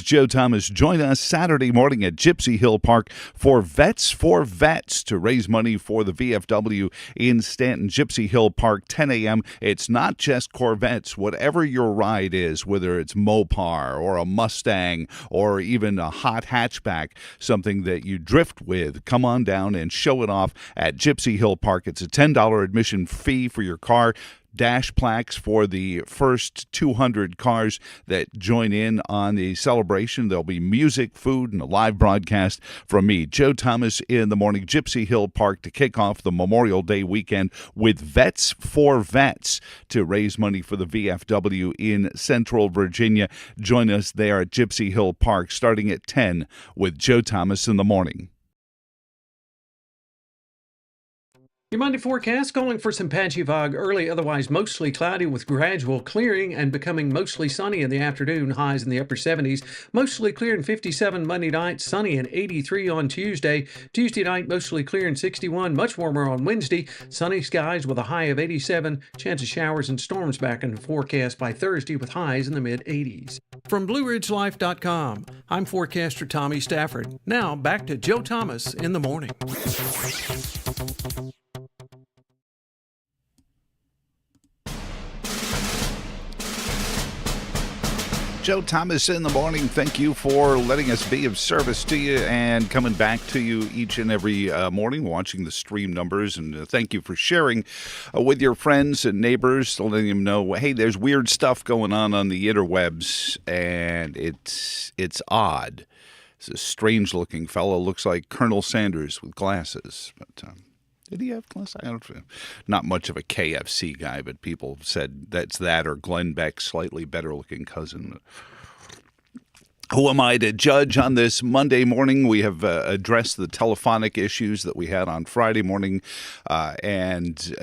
Joe Thomas. Join us Saturday morning at Gypsy Hill Park for Vets for Vets to raise money for the VFW in Stanton. Gypsy Hill Park, 10 a.m. It's not just Corvettes. Whatever your ride is, whether it's Mopar or a Mustang or even a hot hatchback, something that you drift with, come on down and show it off at Gypsy Hill Park. It's a $10 admission fee for your car. Dash plaques for the first 200 cars that join in on the celebration. There'll be music, food, and a live broadcast from me, Joe Thomas, in the morning. Gypsy Hill Park to kick off the Memorial Day weekend with Vets for Vets to raise money for the VFW in Central Virginia. Join us there at Gypsy Hill Park starting at 10 with Joe Thomas in the morning. Your Monday forecast calling for some patchy fog early, otherwise mostly cloudy with gradual clearing and becoming mostly sunny in the afternoon, highs in the upper 70s. Mostly clear and 57 Monday night, sunny and 83 on Tuesday. Tuesday night, mostly clear and 61, much warmer on Wednesday. Sunny skies with a high of 87. Chance of showers and storms back in the forecast by Thursday with highs in the mid-80s. From BlueRidgeLife.com, I'm forecaster Tommy Stafford. Now back to Joe Thomas in the morning. Joe Thomas in the morning. Thank you for letting us be of service to you and coming back to you each and every morning, watching the stream numbers. And thank you for sharing with your friends and neighbors, letting them know, hey, there's weird stuff going on the interwebs, and it's odd. It's a strange-looking fellow. Looks like Colonel Sanders with glasses, but did he have glasses? I don't know. Not much of a KFC guy, but people said that's that or Glenn Beck's slightly better-looking cousin. Who am I to judge on this Monday morning? We have addressed the telephonic issues that we had on Friday morning, and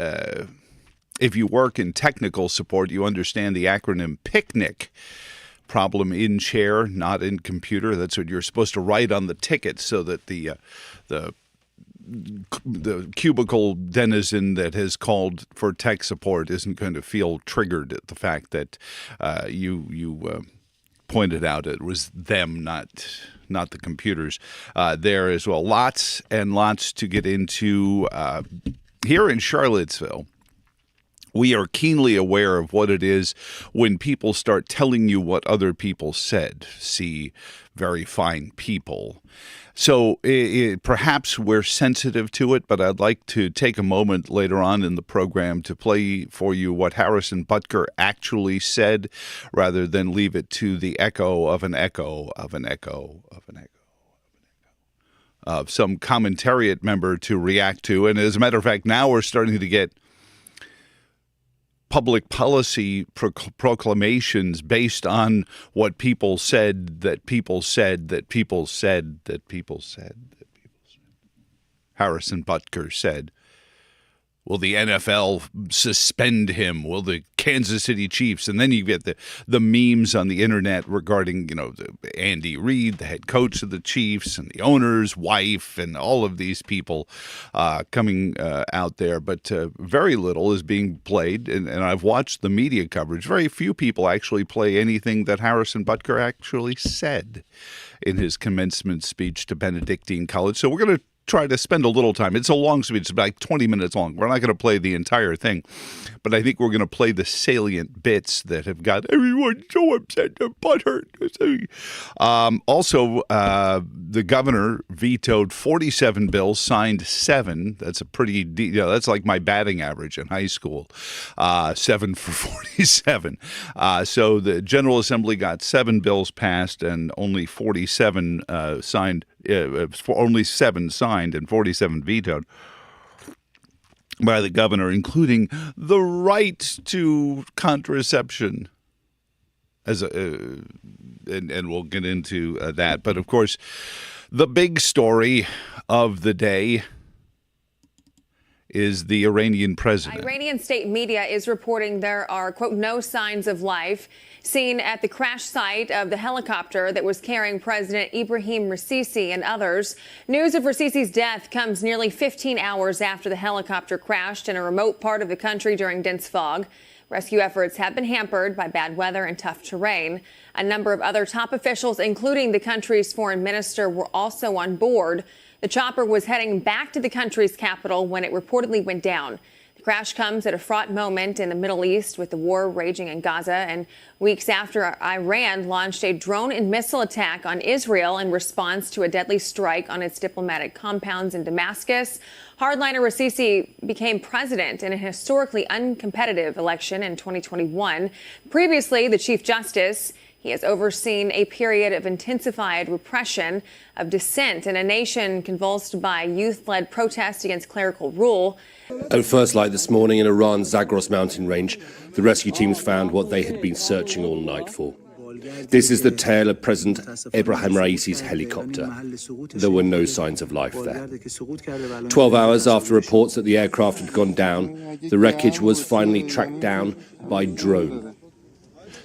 if you work in technical support, you understand the acronym PICNIC. Problem in chair, not in computer. That's what you're supposed to write on the ticket so that the cubicle denizen that has called for tech support isn't going to feel triggered at the fact that you pointed out it was them, not the computers there as well. Lots and lots to get into here in Charlottesville. We are keenly aware of what it is when people start telling you what other people said. See, very fine people. So perhaps we're sensitive to it, but I'd like to take a moment later on in the program to play for you what Harrison Butker actually said, rather than leave it to the echo of an echo of an echo of an echo of some commentariat member to react to. And as a matter of fact, now we're starting to get public policy proclamations based on what people said, that people said, that people said, that people said, that people said. Harrison Butker said, will the NFL suspend him? Will the Kansas City Chiefs? And then you get the memes on the internet regarding, Andy Reid, the head coach of the Chiefs, and the owner's wife, and all of these people coming out there. But very little is being played, and I've watched the media coverage. Very few people actually play anything that Harrison Butker actually said in his commencement speech to Benedictine College. So we're going to try to spend a little time. It's a long speech. It's like 20 minutes long. We're not going to play the entire thing, but I think we're going to play the salient bits that have got everyone so upset and butthurt. Also, the governor vetoed 47 bills, signed 7. That's a pretty, that's like my batting average in high school, 7 for 47. So the General Assembly got 7 bills passed and only 47 signed. Only 7 signed and 47 vetoed by the governor, including the right to contraception. And we'll get into that. But of course, the big story of the day is the Iranian president. Iranian state media is reporting there are, quote, no signs of life seen at the crash site of the helicopter that was carrying President Ibrahim Raisi and others. News of Raisi's death comes nearly 15 hours after the helicopter crashed in a remote part of the country during dense fog. Rescue efforts have been hampered by bad weather and tough terrain. A number of other top officials, including the country's foreign minister, were also on board. The chopper was heading back to the country's capital when it reportedly went down. The crash comes at a fraught moment in the Middle East with the war raging in Gaza and weeks after Iran launched a drone and missile attack on Israel in response to a deadly strike on its diplomatic compounds in Damascus. Hardliner Rassisi became president in a historically uncompetitive election in 2021. Previously, the Chief Justice, he has overseen a period of intensified repression of dissent in a nation convulsed by youth-led protests against clerical rule. At first light this morning in Iran's Zagros mountain range, the rescue teams found what they had been searching all night for. This is the tail of President Ebrahim Raisi's helicopter. There were no signs of life there. 12 hours after reports that the aircraft had gone down, the wreckage was finally tracked down by drone.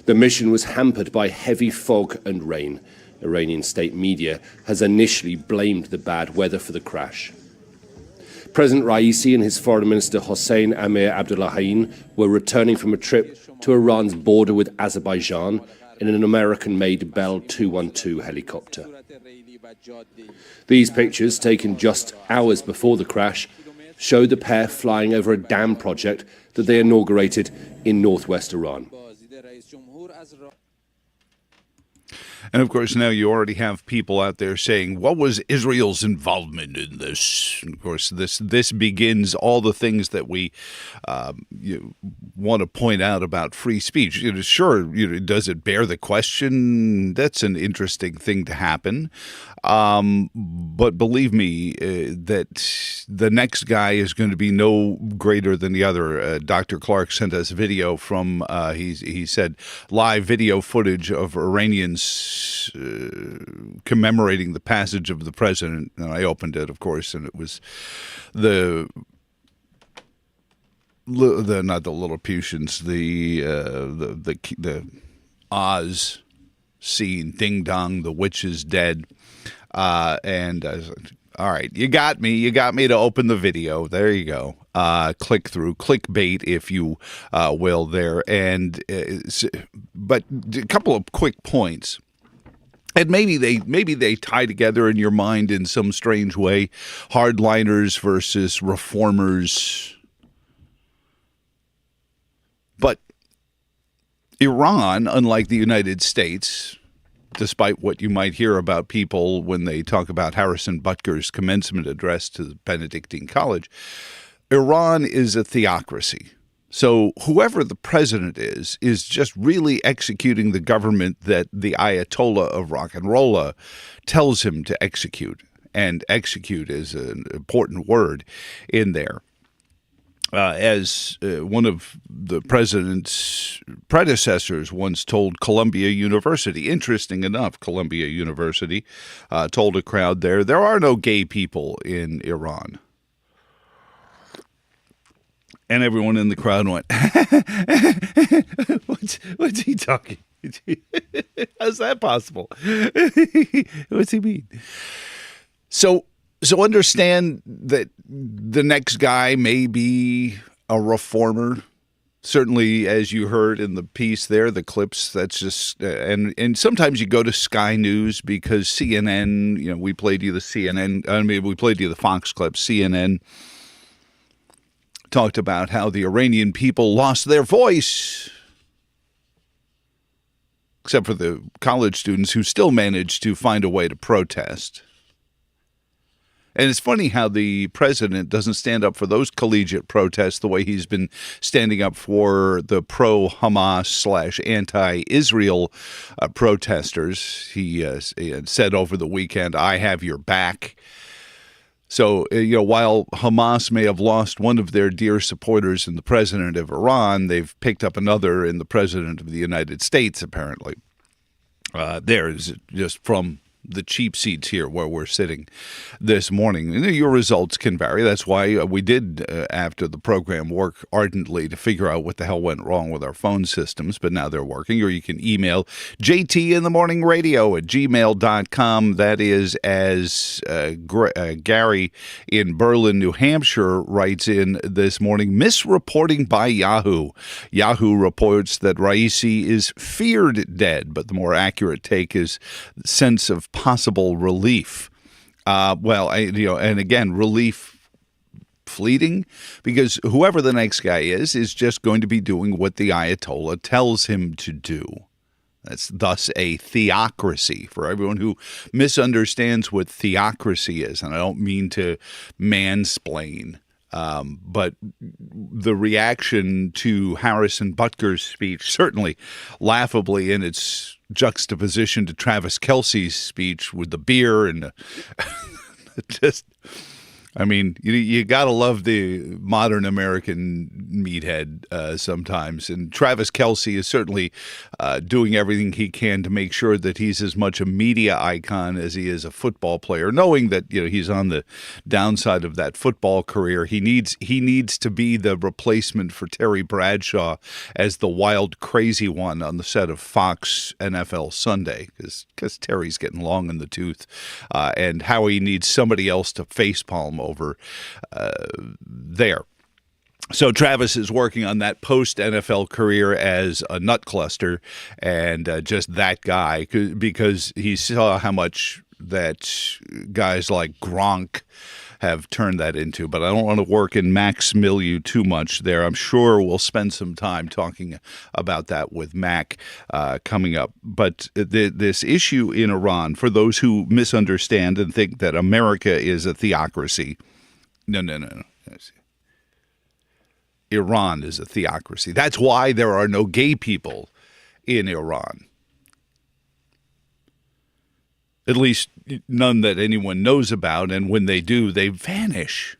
The mission was hampered by heavy fog and rain. Iranian state media has initially blamed the bad weather for the crash. President Raisi and his foreign minister Hossein Amir Abdullahian were returning from a trip to Iran's border with Azerbaijan in an American-made Bell 212 helicopter. These pictures, taken just hours before the crash, show the pair flying over a dam project that they inaugurated in northwest Iran. And of course, now you already have people out there saying, what was Israel's involvement in this? And of course, this begins all the things that we want to point out about free speech. Sure, does it bear the question? That's an interesting thing to happen. But believe me, that the next guy is going to be no greater than the other. Dr. Clark sent us video from, he said, live video footage of Iranians commemorating the passage of the president. And I opened it, of course, and it was the not the Lilliputians, the Oz scene, ding dong, the witch is dead. And I was like, all right, you got me to open the video. There you go. Click through, clickbait, if you will, there. And but a couple of quick points. And maybe they tie together in your mind in some strange way. Hardliners versus reformers. But Iran, unlike the United States, despite what you might hear about people when they talk about Harrison Butker's commencement address to the Benedictine College, Iran is a theocracy. So whoever the president is just really executing the government that the Ayatollah of rock and roll tells him to execute. And execute is an important word in there. As one of the president's predecessors once told Columbia University, interesting enough, Columbia University told a crowd there are no gay people in Iran. And everyone in the crowd went, what's he talking? How's that possible? What's he mean? So understand that the next guy may be a reformer. Certainly, as you heard in the piece there, the clips, that's just, and sometimes you go to Sky News because CNN, we played you the CNN, we played you the Fox clip, CNN talked about how the Iranian people lost their voice, except for the college students who still managed to find a way to protest. And it's funny how the president doesn't stand up for those collegiate protests the way he's been standing up for the pro-Hamas / anti-Israel protesters. He said over the weekend, I have your back. So, while Hamas may have lost one of their dear supporters in the president of Iran, they've picked up another in the president of the United States, apparently. There is just from the cheap seats here where we're sitting this morning. And your results can vary. That's why we did, after the program, work ardently to figure out what the hell went wrong with our phone systems, but now they're working. Or you can email jtinthemorningradio@gmail.com. That is as Gary in Berlin, New Hampshire writes in this morning, misreporting by Yahoo. Yahoo reports that Raisi is feared dead, but the more accurate take is sense of possible relief. And again, relief fleeting, because whoever the next guy is just going to be doing what the Ayatollah tells him to do. That's thus a theocracy for everyone who misunderstands what theocracy is. And I don't mean to mansplain, but the reaction to Harrison Butker's speech, certainly laughably in its juxtaposition to Travis Kelce's speech with the beer and just, I mean, you got to love the modern American meathead sometimes. And Travis Kelce is certainly doing everything he can to make sure that he's as much a media icon as he is a football player, knowing that, he's on the downside of that football career. He needs to be the replacement for Terry Bradshaw as the wild, crazy one on the set of Fox NFL Sunday, because Terry's getting long in the tooth, and Howie needs somebody else to facepalm over there. So Travis is working on that post-NFL career as a nut cluster and just that guy, because he saw how much that guys like Gronk have turned that into. But I don't want to work in Mac's milieu too much there. I'm sure we'll spend some time talking about that with Mac coming up. But this issue in Iran, for those who misunderstand and think that America is a theocracy, no. Iran is a theocracy. That's why there are no gay people in Iran. At least none that anyone knows about, and when they do, they vanish.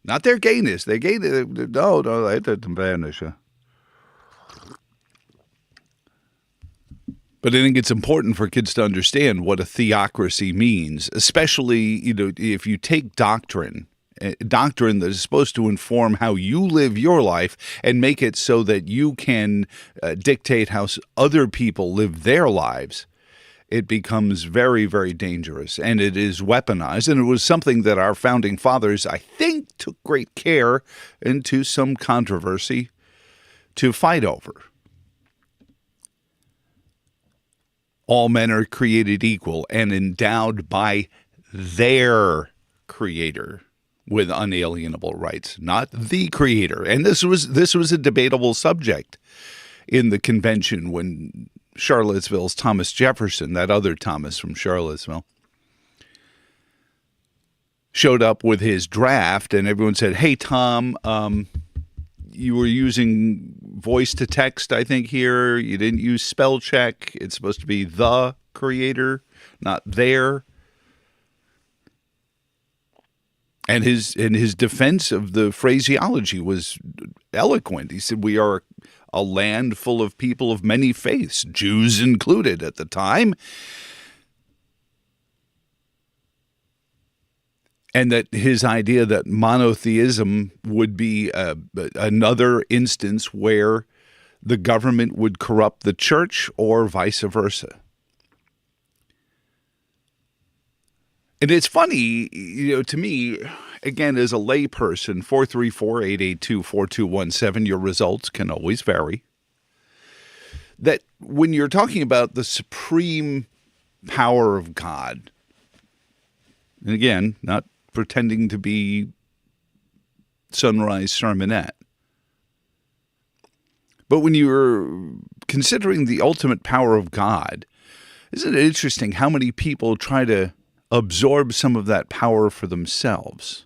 Not their gayness. Their gayness, no, they didn't vanish. But I think it's important for kids to understand what a theocracy means, especially, if you take doctrine that is supposed to inform how you live your life and make it so that you can dictate how other people live their lives. It becomes very, very dangerous, and it is weaponized. And it was something that our founding fathers, I think, took great care into some controversy to fight over. All men are created equal and endowed by their Creator with unalienable rights, not the Creator. And this was a debatable subject in the convention when Charlottesville's Thomas Jefferson, that other Thomas from Charlottesville, showed up with his draft, and everyone said, "Hey, Tom, you were using voice to text, I think, here. You didn't use spell check. It's supposed to be the Creator, not their." And his defense of the phraseology was eloquent. He said, "We are a land full of people of many faiths, Jews included at the time." And that his idea that monotheism would be another instance where the government would corrupt the church or vice versa. And it's funny, to me, again, as a layperson, 434-882-4217, your results can always vary, that when you're talking about the supreme power of God, and again, not pretending to be Sunrise Sermonette, but when you're considering the ultimate power of God, isn't it interesting how many people try to absorb some of that power for themselves?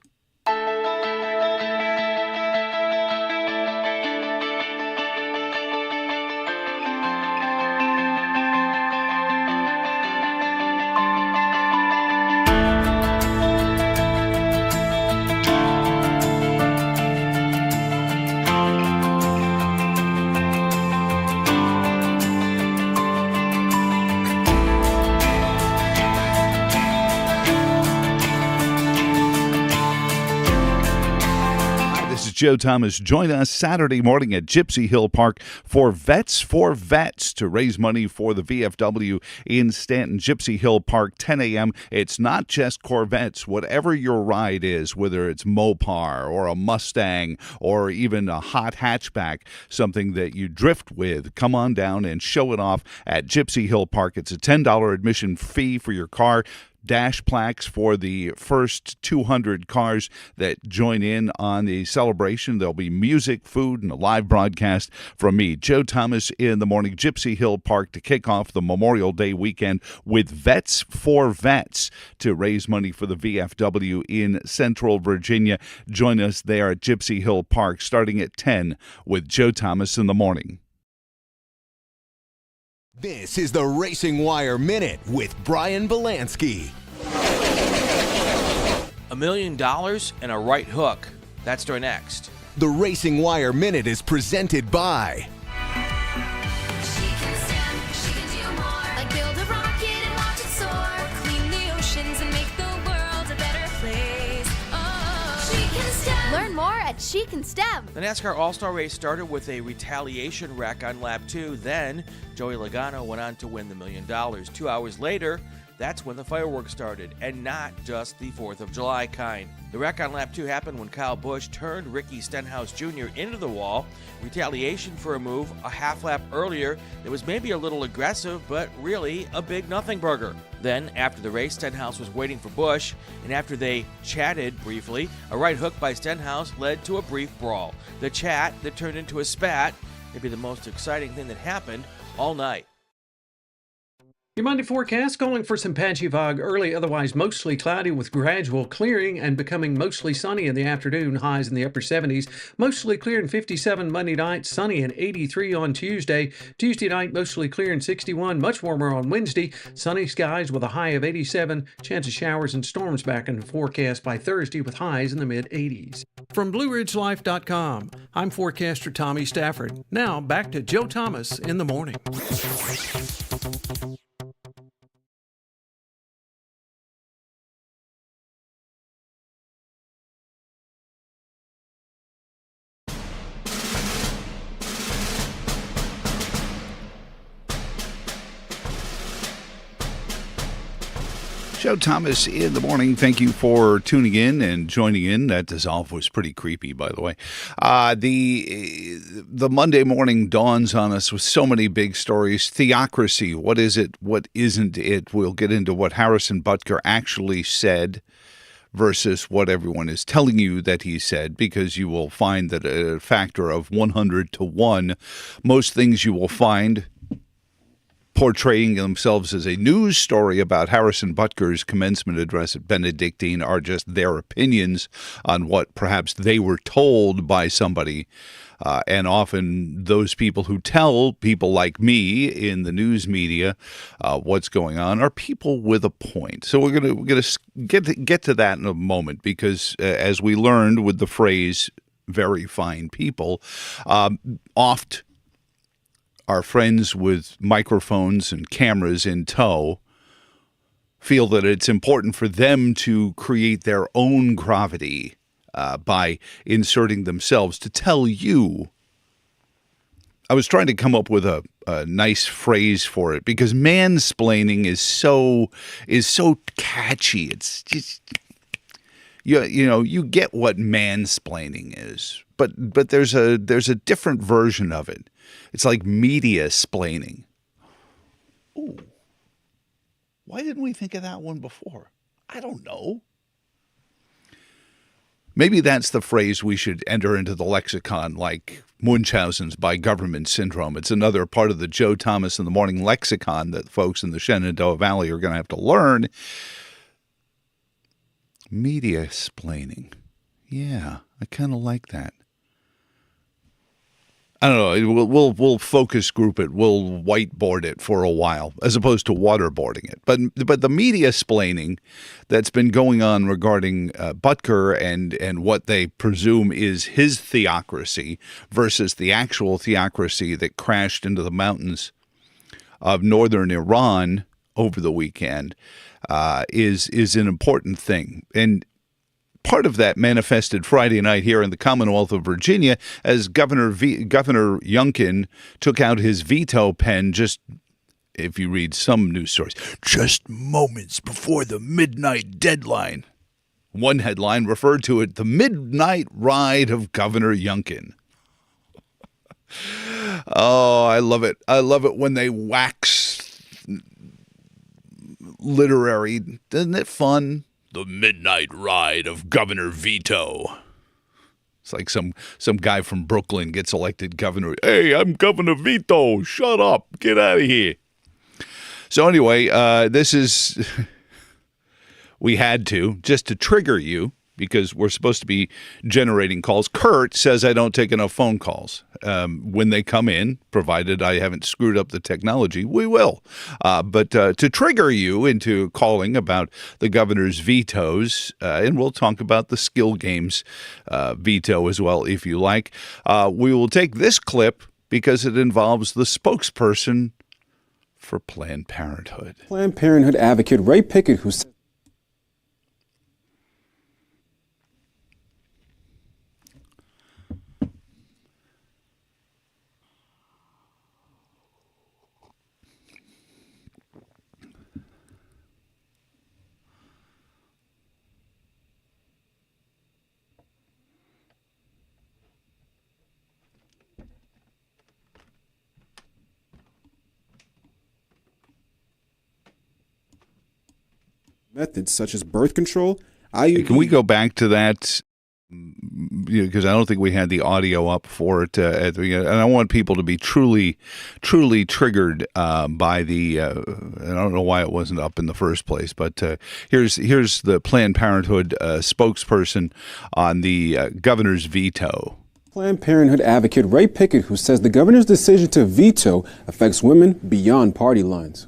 Joe Thomas. Join us Saturday morning at Gypsy Hill Park for Vets for Vets to raise money for the VFW in Stanton. Gypsy Hill Park, 10 a.m. It's not just Corvettes. Whatever your ride is, whether it's Mopar or a Mustang or even a hot hatchback, something that you drift with, come on down and show it off at Gypsy Hill Park. It's a $10 admission fee for your car. Dash plaques for the first 200 cars that join in on the celebration. There'll be music, food, and a live broadcast from me, Joe Thomas, in the morning. Gypsy Hill Park to kick off the Memorial Day weekend with Vets for Vets to raise money for the VFW in Central Virginia. Join us there at Gypsy Hill Park starting at 10 with Joe Thomas in the morning. This is the Racing Wire Minute with Brian Belansky. $1 million and a right hook. That story next. The Racing Wire Minute is presented by She can stand, she can do more. Like build a rocket and watch it soar. Clean the oceans and make the world a better place. Oh, she can stand. Learn more at She Can STEM. The NASCAR All-Star race started with a retaliation wreck on lap 2. Then Joey Logano went on to win the $1 million. 2 hours later, that's when the fireworks started, and not just the 4th of July kind. The wreck on lap 2 happened when Kyle Busch turned Ricky Stenhouse Jr. into the wall. Retaliation for a move a half lap earlier that was maybe a little aggressive, but really a big nothing burger. Then, after the race, Stenhouse was waiting for Busch, and after they chatted briefly, a right hook by Stenhouse led to a brief brawl. The chat that turned into a spat, maybe the most exciting thing that happened all night. Your Monday forecast calling for some patchy fog early, otherwise mostly cloudy with gradual clearing and becoming mostly sunny in the afternoon, highs in the upper 70s. Mostly clear and 57 Monday night, sunny and 83 on Tuesday. Tuesday night, mostly clear and 61, much warmer on Wednesday. Sunny skies with a high of 87. Chance of showers and storms back in the forecast by Thursday with highs in the mid-80s. From BlueRidgeLife.com, I'm forecaster Tommy Stafford. Now back to Joe Thomas in the morning. Joe Thomas in the morning. Thank you for tuning in and joining in. That dissolve was pretty creepy, by the way. The Monday morning dawns on us with so many big stories. Theocracy, what is it? What isn't it? We'll get into what Harrison Butker actually said versus what everyone is telling you that he said, because you will find that a factor of 100 to 1, most things you will find portraying themselves as a news story about Harrison Butker's commencement address at Benedictine are just their opinions on what perhaps they were told by somebody. And often those people who tell people like me in the news media what's going on are people with a point. So we're gonna get to that in a moment, because as we learned with the phrase "very fine people," oft our friends with microphones and cameras in tow feel that it's important for them to create their own gravity by inserting themselves to tell you. I was trying to come up with a nice phrase for it, because mansplaining is so catchy. It's just, you get what mansplaining is, but there's a different version of it. It's like media-splaining. Ooh. Why didn't we think of that one before? I don't know. Maybe that's the phrase we should enter into the lexicon, like Munchausen's by government syndrome. It's another part of the Joe Thomas in the Morning lexicon that folks in the Shenandoah Valley are going to have to learn. Media-splaining. Yeah, I kind of like that. I don't know. We'll focus group it. We'll whiteboard it for a while, as opposed to waterboarding it. But the media-splaining that's been going on regarding Butker and what they presume is his theocracy versus the actual theocracy that crashed into the mountains of northern Iran over the weekend is an important thing. And part of that manifested Friday night here in the Commonwealth of Virginia as Governor Youngkin took out his veto pen just, if you read some news stories, just moments before the midnight deadline. One headline referred to it, the midnight ride of Governor Youngkin. Oh, I love it. I love it when they wax literary. Isn't it fun? The midnight ride of Governor Veto. It's like some guy from Brooklyn gets elected governor. Hey, I'm Governor Veto. Shut up. Get out of here. So anyway, this is, we had to, just to trigger you, because we're supposed to be generating calls. Kurt says I don't take enough phone calls. When they come in, provided I haven't screwed up the technology, we will. But to trigger you into calling about the governor's vetoes, and we'll talk about the skill games veto as well, if you like, we will take this clip because it involves the spokesperson for Planned Parenthood. Planned Parenthood advocate Ray Pickett, who said methods such as birth control, IUD. Can we go back to that? Because I don't think we had the audio up for it. And I want people to be truly triggered by the. I don't know why it wasn't up in the first place, but here's the Planned Parenthood spokesperson on the governor's veto. Planned Parenthood advocate Ray Pickett, who says the governor's decision to veto affects women beyond party lines.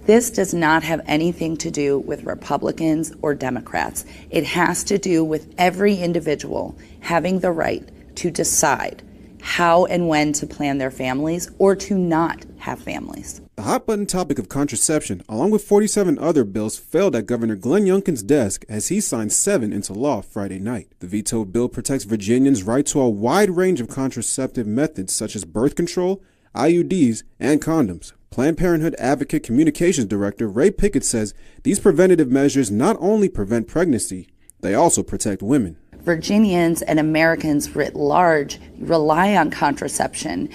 This does not have anything to do with Republicans or Democrats. It has to do with every individual having the right to decide how and when to plan their families or to not have families. The hot-button topic of contraception, along with 47 other bills, failed at Governor Glenn Youngkin's desk as he signed 7 into law Friday night. The vetoed bill protects Virginians' right to a wide range of contraceptive methods such as birth control, IUDs, and condoms. Planned Parenthood Advocate Communications Director Ray Pickett says these preventative measures not only prevent pregnancy, they also protect women. Virginians and Americans writ large rely on contraception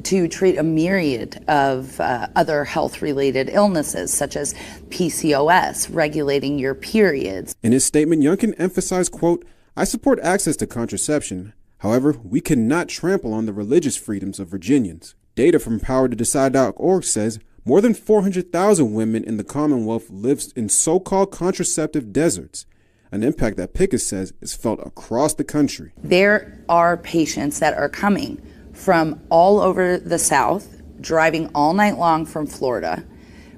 to treat a myriad of other health-related illnesses, such as PCOS, regulating your periods. In his statement, Youngkin emphasized, quote, "I support access to contraception. However, we cannot trample on the religious freedoms of Virginians." Data from PowerToDecide.org says more than 400,000 women in the Commonwealth live in so-called contraceptive deserts, an impact that Pickett says is felt across the country. There are patients that are coming from all over the South, driving all night long from Florida,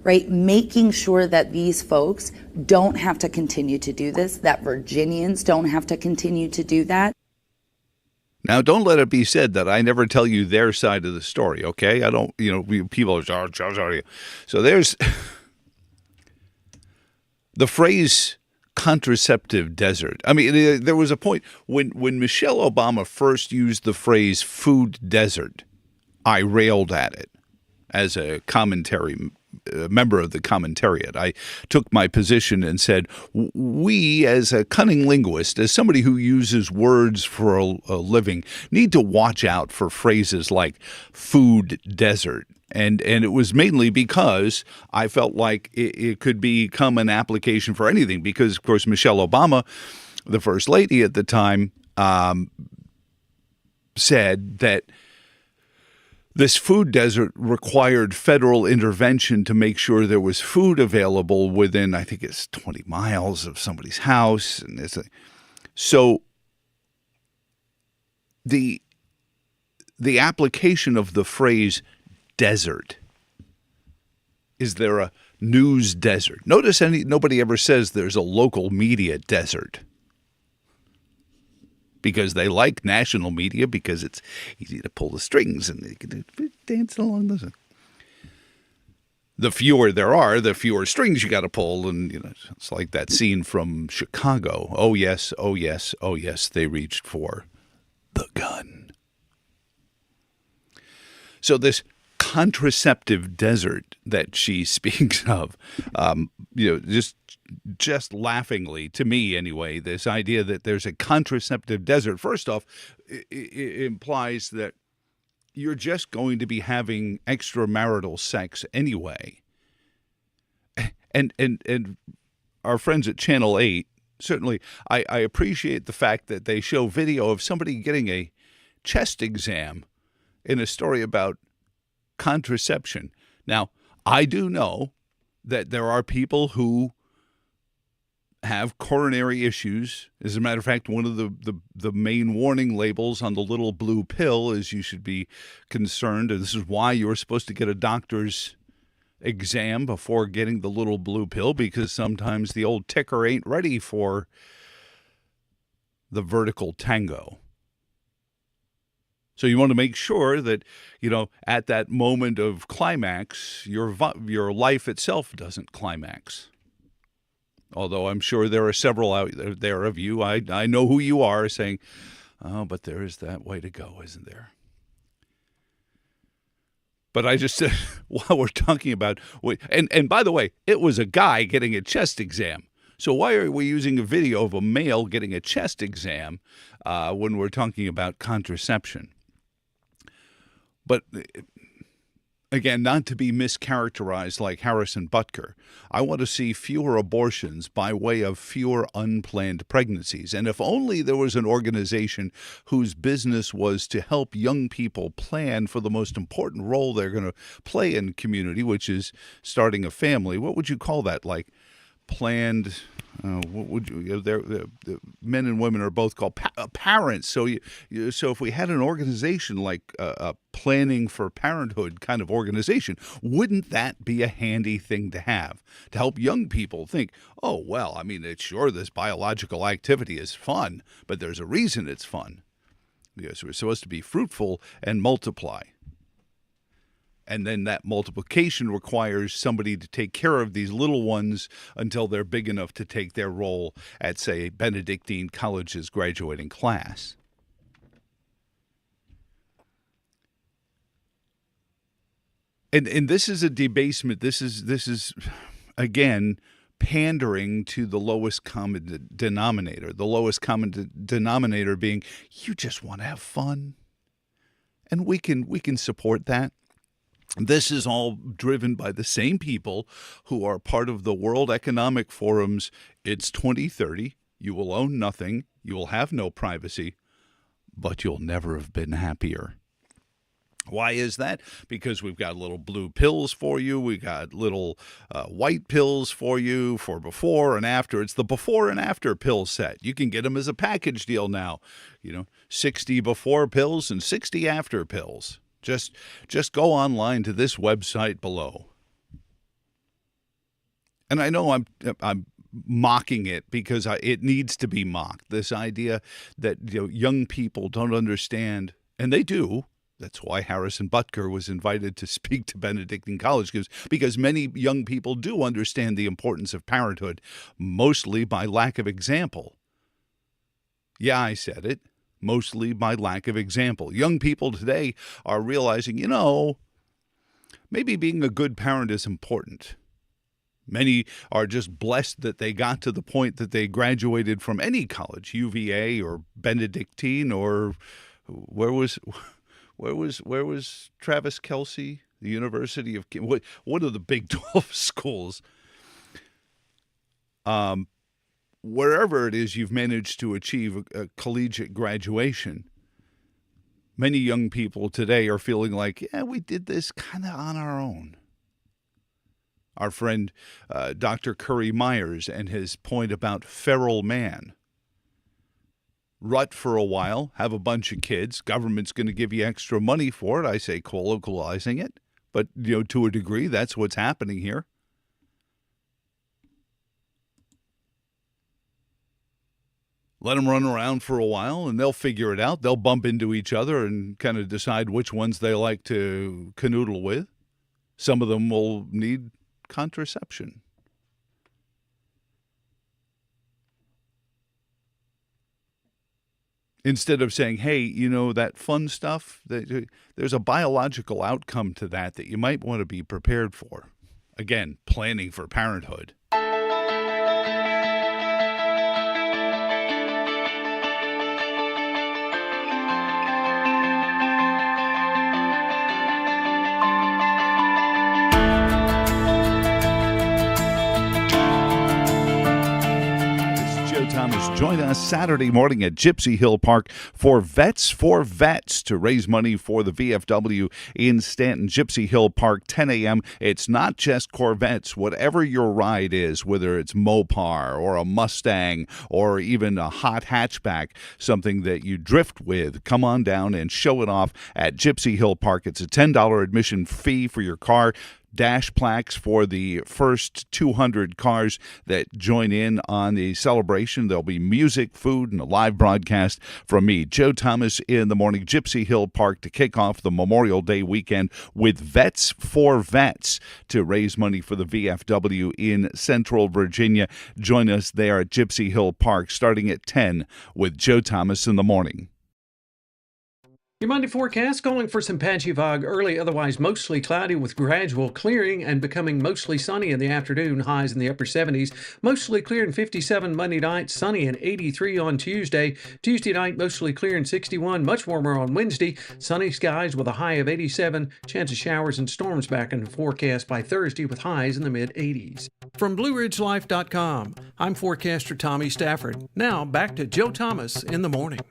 right? Making sure that these folks don't have to continue to do this, that Virginians don't have to continue to do that. Now, don't let it be said that I never tell you their side of the story, okay? I don't, people are, so there's the phrase contraceptive desert. I mean, there was a point when Michelle Obama first used the phrase food desert, I railed at it as a member of the commentariat. I took my position and said, we, as a cunning linguist, as somebody who uses words for a living, need to watch out for phrases like food desert. And it was mainly because I felt like it could become an application for anything because, of course, Michelle Obama, the first lady at the time, said that this food desert required federal intervention to make sure there was food available within, I think it's 20 miles of somebody's house. And so the application of the phrase desert, is there a news desert? Notice nobody ever says there's a local media desert. Because they like national media because it's easy to pull the strings and they can dance along those. The fewer there are, the fewer strings you got to pull. And, it's like that scene from Chicago. Oh, yes, oh, yes, oh, yes, they reached for the gun. So this contraceptive desert that she speaks of, just laughingly, to me anyway, this idea that there's a contraceptive desert, first off, it implies that you're just going to be having extramarital sex anyway. And our friends at Channel 8, certainly, I appreciate the fact that they show video of somebody getting a chest exam in a story about contraception. Now, I do know that there are people who have coronary issues. As a matter of fact, one of the main warning labels on the little blue pill is you should be concerned, and this is why you're supposed to get a doctor's exam before getting the little blue pill, because sometimes the old ticker ain't ready for the vertical tango. So you want to make sure that, at that moment of climax, your life itself doesn't climax. Although I'm sure there are several out there of you, I know who you are, saying, oh, but there is that way to go, isn't there? But I just said, while we're talking about, and by the way, it was a guy getting a chest exam. So why are we using a video of a male getting a chest exam when we're talking about contraception? But again, not to be mischaracterized like Harrison Butker, I want to see fewer abortions by way of fewer unplanned pregnancies. And if only there was an organization whose business was to help young people plan for the most important role they're going to play in community, which is starting a family. What would you call that? Like planned, what would you, the men and women are both called parents. So so if we had an organization like a planning for parenthood kind of organization, wouldn't that be a handy thing to have to help young people think, oh, well, I mean, it's sure this biological activity is fun, but there's a reason it's fun, because we're supposed to be fruitful and multiply. And then that multiplication requires somebody to take care of these little ones until they're big enough to take their role at, say, Benedictine College's graduating class. And this is a debasement. This is again, pandering to the lowest common denominator. The lowest common denominator being, you just want to have fun. And we can support that. This is all driven by the same people who are part of the World Economic Forum's It's 2030, you will own nothing, you will have no privacy, but you'll never have been happier. Why is that? Because we've got little blue pills for you. We got little white pills for you for before and after. It's the before and after pill set. You can get them as a package deal now. 60 before pills and 60 after pills. Just go online to this website below. And I know I'm mocking it because it needs to be mocked. This idea that young people don't understand, and they do. That's why Harrison Butker was invited to speak to Benedictine College, because many young people do understand the importance of parenthood, mostly by lack of example. Yeah, I said it. Mostly by lack of example. Young people today are realizing, maybe being a good parent is important. Many are just blessed that they got to the point that they graduated from any college, UVA or Benedictine, or where was Travis Kelce? The University of one of the Big 12 schools. Wherever it is you've managed to achieve a collegiate graduation, many young people today are feeling like, yeah, we did this kind of on our own. Our friend Dr. Curry Myers and his point about feral man. Rut for a while, have a bunch of kids. Government's going to give you extra money for it. I say colloquializing it. But, to a degree, that's what's happening here. Let them run around for a while, and they'll figure it out. They'll bump into each other and kind of decide which ones they like to canoodle with. Some of them will need contraception. Instead of saying, hey, you know, that fun stuff, there's a biological outcome to that you might want to be prepared for. Again, planning for parenthood. Thomas, join us Saturday morning at Gypsy Hill Park for Vets to raise money for the VFW in Stanton. Gypsy Hill Park, 10 a.m. It's not just Corvettes. Whatever your ride is, whether it's Mopar or a Mustang or even a hot hatchback, something that you drift with, come on down and show it off at Gypsy Hill Park. It's a $10 admission fee for your car. Dash plaques for the first 200 cars that join in on the celebration. There'll be music, food, and a live broadcast from me, Joe Thomas, in the morning. Gypsy Hill Park to kick off the Memorial Day weekend with Vets to raise money for the VFW in Central Virginia. Join us there at Gypsy Hill Park starting at 10 with Joe Thomas in the morning. Your Monday forecast calling for some patchy fog early, otherwise mostly cloudy with gradual clearing and becoming mostly sunny in the afternoon, highs in the upper 70s. Mostly clear and 57 Monday night, sunny and 83 on Tuesday. Tuesday night, mostly clear and 61, much warmer on Wednesday. Sunny skies with a high of 87. Chance of showers and storms back in the forecast by Thursday with highs in the mid-80s. From BlueRidgeLife.com, I'm forecaster Tommy Stafford. Now back to Joe Thomas in the morning.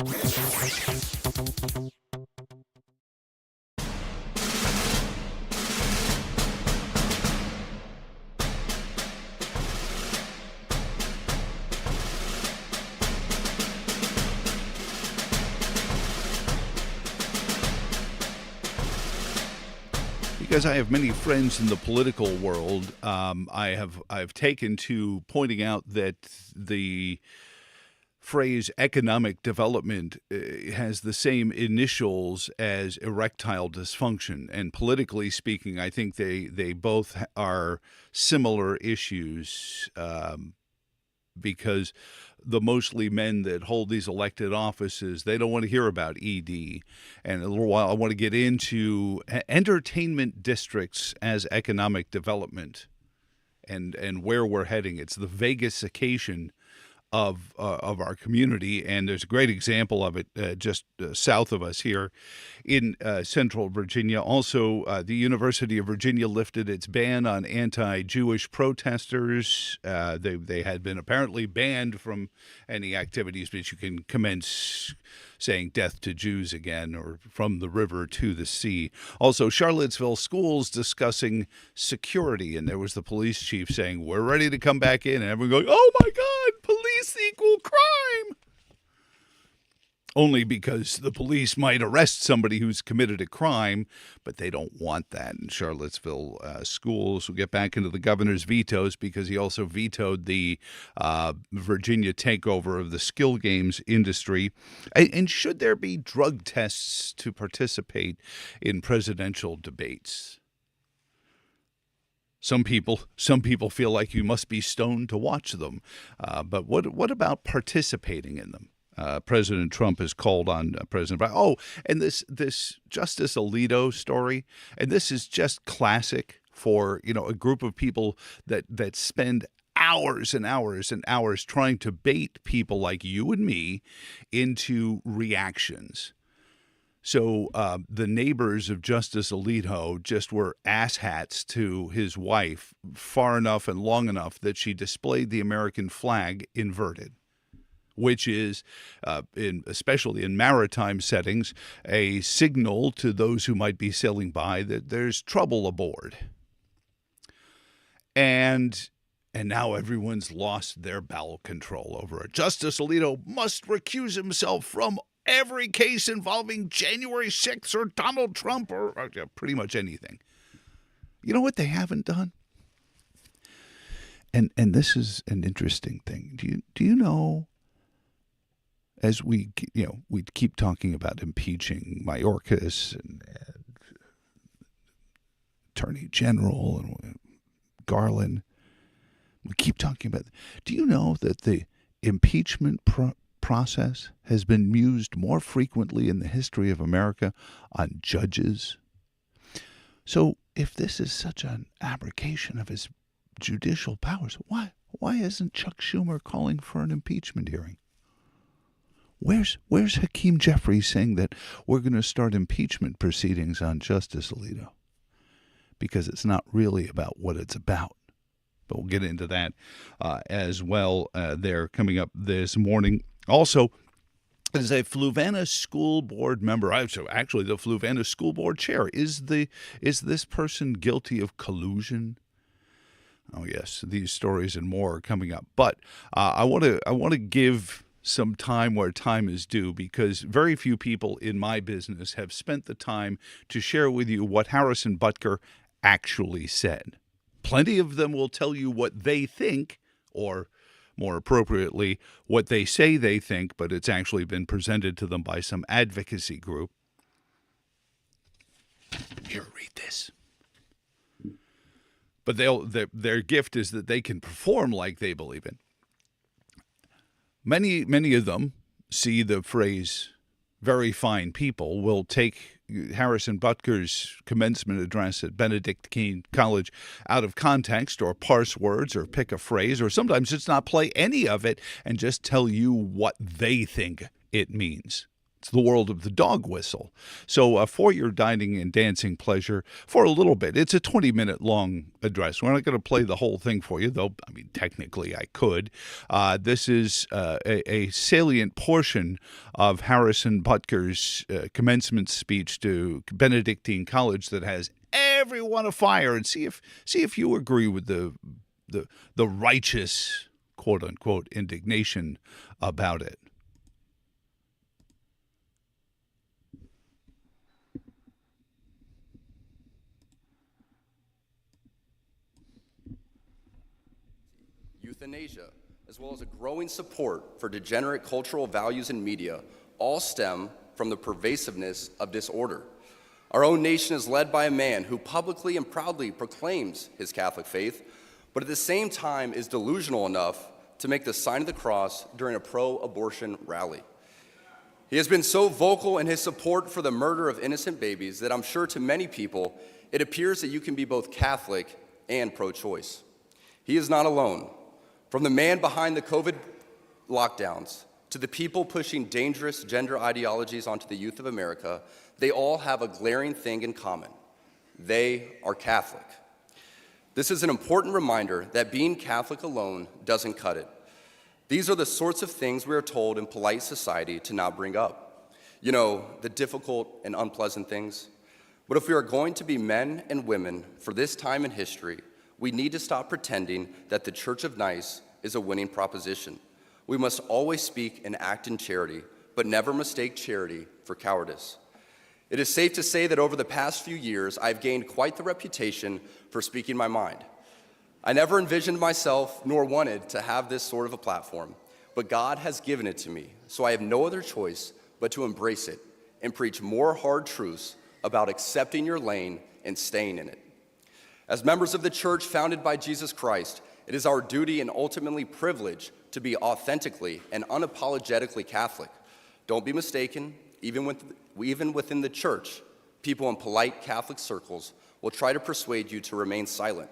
Because I have many friends in the political world, I've taken to pointing out that the phrase economic development has the same initials as erectile dysfunction. And politically speaking, I think they both are similar issues because the mostly men that hold these elected offices, they don't want to hear about ED. And in a little while, I want to get into entertainment districts as economic development and where we're heading. It's the Vegas-ification of our community, and there's a great example of it just south of us here in Central Virginia. Also, the University of Virginia lifted its ban on anti-Jewish protesters. They had been apparently banned from any activities that you can commence saying death to Jews again, or from the river to the sea. Also, Charlottesville schools discussing security, and there was the police chief saying, we're ready to come back in, and everyone going, oh my God, police equal crime. Only because the police might arrest somebody who's committed a crime, but they don't want that in Charlottesville schools. We'll get back into the governor's vetoes because he also vetoed the Virginia takeover of the skill games industry. And should there be drug tests to participate in presidential debates? Some people feel like you must be stoned to watch them. But what about participating in them? President Trump has called on President Biden. Oh, and this Justice Alito story, and this is just classic for, a group of people that spend hours and hours and hours trying to bait people like you and me into reactions. So the neighbors of Justice Alito just were asshats to his wife far enough and long enough that she displayed the American flag inverted, which is, especially in maritime settings, a signal to those who might be sailing by that there's trouble aboard. And now everyone's lost their bowel control over it. Justice Alito must recuse himself from every case involving January 6th or Donald Trump or pretty much anything. You know what they haven't done? And this is an interesting thing. Do you know, as we keep talking about impeaching Mayorkas and Attorney General and Garland. We keep talking about. Do you know that the impeachment process has been used more frequently in the history of America on judges? So if this is such an abrogation of his judicial powers, why isn't Chuck Schumer calling for an impeachment hearing? Where's Hakeem Jeffries saying that we're going to start impeachment proceedings on Justice Alito? Because it's not really about what it's about. But we'll get into that as well. They're coming up this morning. Also, as a Fluvanna School Board member, actually the Fluvanna School Board chair, is this person guilty of collusion? Oh yes, these stories and more are coming up. But I want to give some time where time is due, because very few people in my business have spent the time to share with you what Harrison Butker actually said. Plenty of them will tell you what they think, or more appropriately, what they say they think, but it's actually been presented to them by some advocacy group. Here, read this. But their gift is that they can perform like they believe in. Many of them see the phrase "very fine people" will take Harrison Butker's commencement address at Benedictine College out of context, or parse words, or pick a phrase, or sometimes just not play any of it and just tell you what they think it means. It's the world of the dog whistle. So for your dining and dancing pleasure, for a little bit, it's a 20-minute long address. We're not going to play the whole thing for you, though, I mean, technically I could. This is a salient portion of Harrison Butker's commencement speech to Benedictine College that has everyone afire, and see if you agree with the righteous, quote-unquote, indignation about it. Euthanasia, as well as a growing support for degenerate cultural values in media, all stem from the pervasiveness of disorder. Our own nation is led by a man who publicly and proudly proclaims his Catholic faith, but at the same time is delusional enough to make the sign of the cross during a pro-abortion rally. He has been so vocal in his support for the murder of innocent babies that I'm sure to many people it appears that you can be both Catholic and pro-choice. He is not alone. From the man behind the COVID lockdowns to the people pushing dangerous gender ideologies onto the youth of America, they all have a glaring thing in common. They are Catholic. This is an important reminder that being Catholic alone doesn't cut it. These are the sorts of things we are told in polite society to not bring up. You know, the difficult and unpleasant things. But if we are going to be men and women for this time in history, we need to stop pretending that the Church of Nice is a winning proposition. We must always speak and act in charity, but never mistake charity for cowardice. It is safe to say that over the past few years, I've gained quite the reputation for speaking my mind. I never envisioned myself nor wanted to have this sort of a platform, but God has given it to me, so I have no other choice but to embrace it and preach more hard truths about accepting your lane and staying in it. As members of the church founded by Jesus Christ, it is our duty and ultimately privilege to be authentically and unapologetically Catholic. Don't be mistaken, even within the church, people in polite Catholic circles will try to persuade you to remain silent.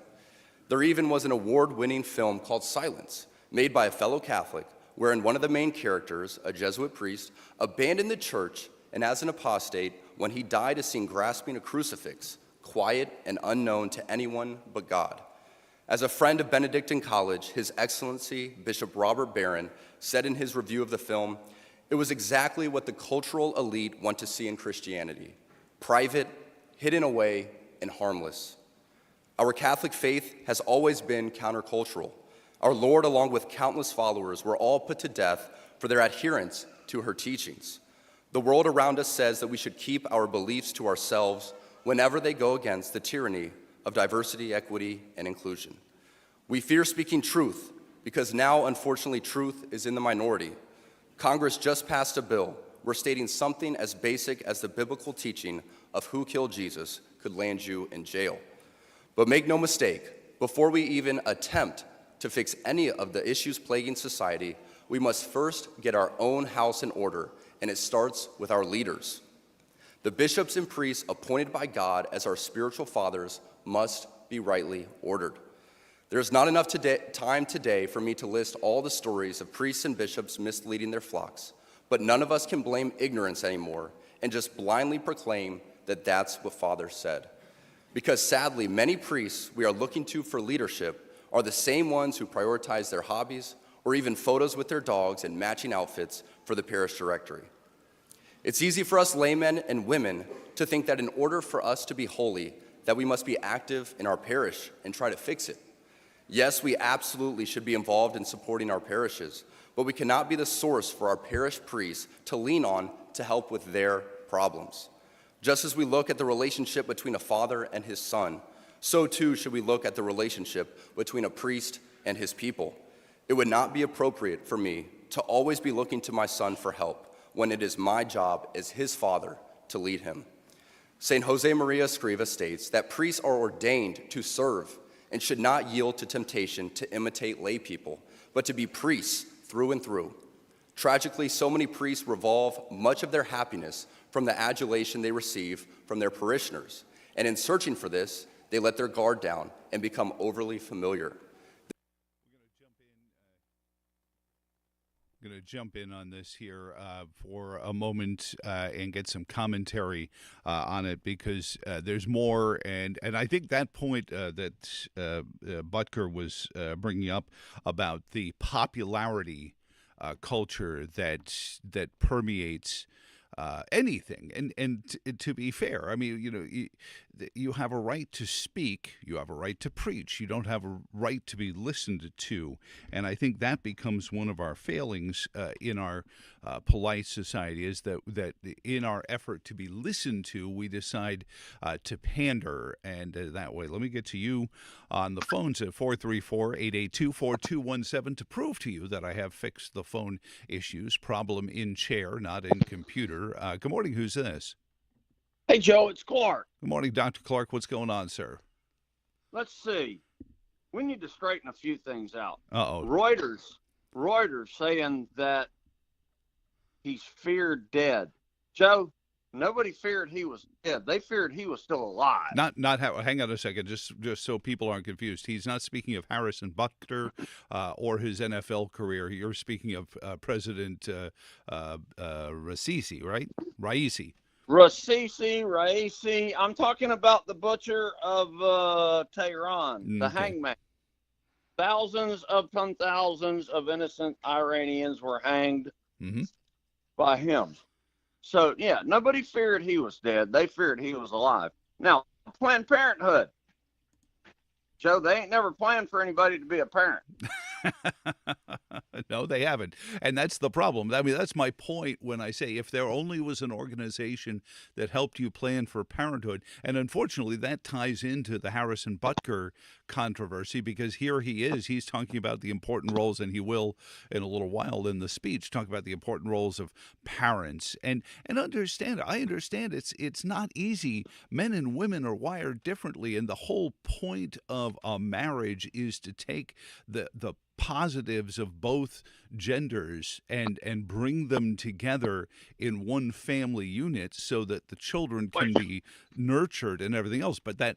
There even was an award-winning film called Silence, made by a fellow Catholic, wherein one of the main characters, a Jesuit priest, abandoned the church and as an apostate, when he died, is seen grasping a crucifix, quiet and unknown to anyone but God. As a friend of Benedictine College, His Excellency Bishop Robert Barron said in his review of the film, "It was exactly what the cultural elite want to see in Christianity: private, hidden away, and harmless." Our Catholic faith has always been countercultural. Our Lord, along with countless followers, were all put to death for their adherence to her teachings. The world around us says that we should keep our beliefs to ourselves whenever they go against the tyranny of diversity, equity, and inclusion. We fear speaking truth because now, unfortunately, truth is in the minority. Congress just passed a bill where stating something as basic as the biblical teaching of who killed Jesus could land you in jail. But make no mistake, before we even attempt to fix any of the issues plaguing society, we must first get our own house in order, and it starts with our leaders. The bishops and priests appointed by God as our spiritual fathers must be rightly ordered. There's not enough time today for me to list all the stories of priests and bishops misleading their flocks, but none of us can blame ignorance anymore and just blindly proclaim that that's what Father said. Because sadly, many priests we are looking to for leadership are the same ones who prioritize their hobbies or even photos with their dogs and matching outfits for the parish directory. It's easy for us laymen and women to think that in order for us to be holy, that we must be active in our parish and try to fix it. Yes, we absolutely should be involved in supporting our parishes, but we cannot be the source for our parish priests to lean on to help with their problems. Just as we look at the relationship between a father and his son, so too should we look at the relationship between a priest and his people. It would not be appropriate for me to always be looking to my son for help when it is my job as his father to lead him. St. Jose Maria Escriva states that priests are ordained to serve and should not yield to temptation to imitate lay people, but to be priests through and through. Tragically, so many priests revolve much of their happiness from the adulation they receive from their parishioners, and in searching for this, they let their guard down and become overly familiar. I'm going to jump in on this here for a moment and get some commentary on it, because there's more, and I think that point that Butker was bringing up about the popularity culture that permeates anything, and to be fair, I mean, you have a right to speak, you have a right to preach, you don't have a right to be listened to, and I think that becomes one of our failings in our polite society, is that in our effort to be listened to, we decide to pander, and that way. Let me get to you on the phones at 434-882-4217 to prove to you that I have fixed the phone issues. Problem in chair, not in computer. Good morning. Who's this? Hey, Joe, it's Clark. Good morning, Dr. Clark. What's going on, sir? Let's see. We need to straighten a few things out. Uh-oh. Reuters saying that he's feared dead. Joe, nobody feared he was dead. They feared he was still alive. Hang on a second, just so people aren't confused. He's not speaking of Harrison Butker or his NFL career. You're speaking of President Raisi, right? Raisi. I'm talking about the butcher of Tehran, the hangman. Thousands upon thousands of innocent Iranians were hanged by him. So, yeah, nobody feared he was dead. They feared he was alive. Now, Planned Parenthood. Joe, they ain't never planned for anybody to be a parent. No, they haven't. And that's the problem. I mean, that's my point when I say if there only was an organization that helped you plan for parenthood. And unfortunately, that ties into the Harrison Butker controversy, because here he is. He's talking about the important roles, and he will in a little while in the speech talk about the important roles of parents. And I understand it's not easy. Men and women are wired differently, and the whole point of a marriage is to take the positives of both genders and bring them together in one family unit so that the children can be nurtured and everything else. But that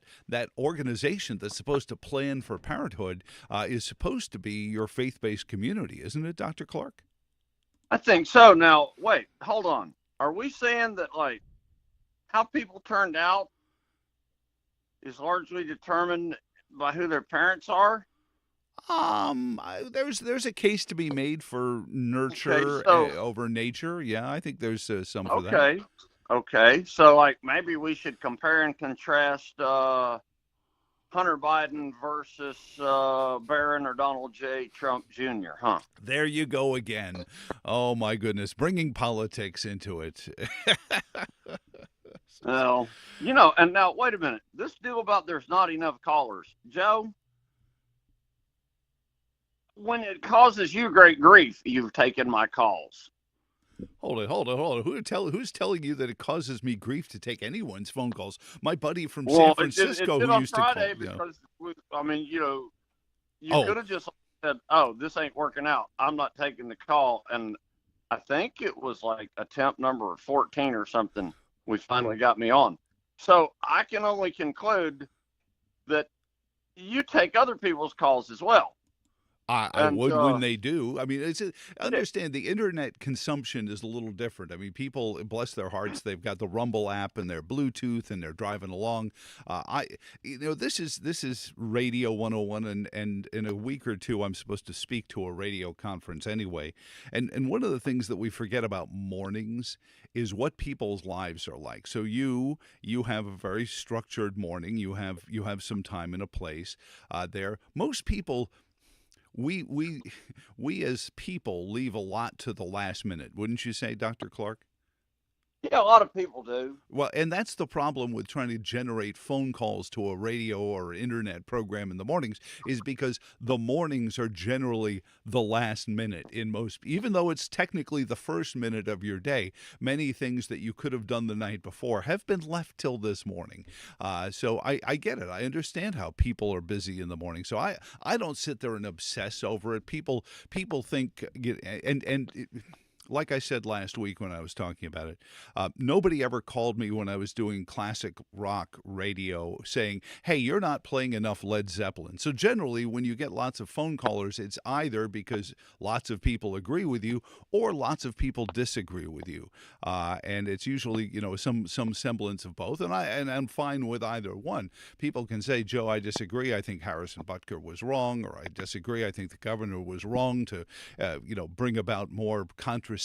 organization that's supposed to plan for parenthood is supposed to be your faith-based community, isn't it, Dr. Clark? I think so. Now, wait, hold on. Are we saying that, like, how people turned out is largely determined by who their parents are? There's a case to be made for nurture over nature. Yeah, I think there's some for that. Okay. So, like, maybe we should compare and contrast Hunter Biden versus Barron or Donald J. Trump Jr., huh? There you go again. Oh, my goodness. Bringing politics into it. Well, and now, wait a minute. This deal about there's not enough callers. Joe, when it causes you great grief, you've taken my calls. Hold on. Who's telling you that it causes me grief to take anyone's phone calls? My buddy from San Francisco it did who on used Friday to call. because I mean, you Oh. could have just said, "Oh, this ain't working out. I'm not taking the call." And I think it was like attempt number 14 or something. We finally got me on. So I can only conclude that you take other people's calls as well. I would when they do. I mean, understand the internet consumption is a little different. I mean, people, bless their hearts, they've got the Rumble app and their Bluetooth and they're driving along. This is Radio 101, and in a week or two, I'm supposed to speak to a radio conference anyway. And one of the things that we forget about mornings is what people's lives are like. So you have a very structured morning. You have some time and a place there. Most people. We as people leave a lot to the last minute, wouldn't you say, Dr. Clark? Yeah, a lot of people do. Well, and that's the problem with trying to generate phone calls to a radio or internet program in the mornings, is because the mornings are generally the last minute in most, even though it's technically the first minute of your day. Many things that you could have done the night before have been left till this morning. So I get it. I understand how people are busy in the morning. So I don't sit there and obsess over it. People think, like I said last week when I was talking about it, nobody ever called me when I was doing classic rock radio saying, hey, you're not playing enough Led Zeppelin. So generally, when you get lots of phone callers, it's either because lots of people agree with you or lots of people disagree with you. And it's usually, some semblance of both. And I'm fine with either one. People can say, Joe, I disagree. I think Harrison Butker was wrong, or I disagree. I think the governor was wrong to, bring about more contraceptive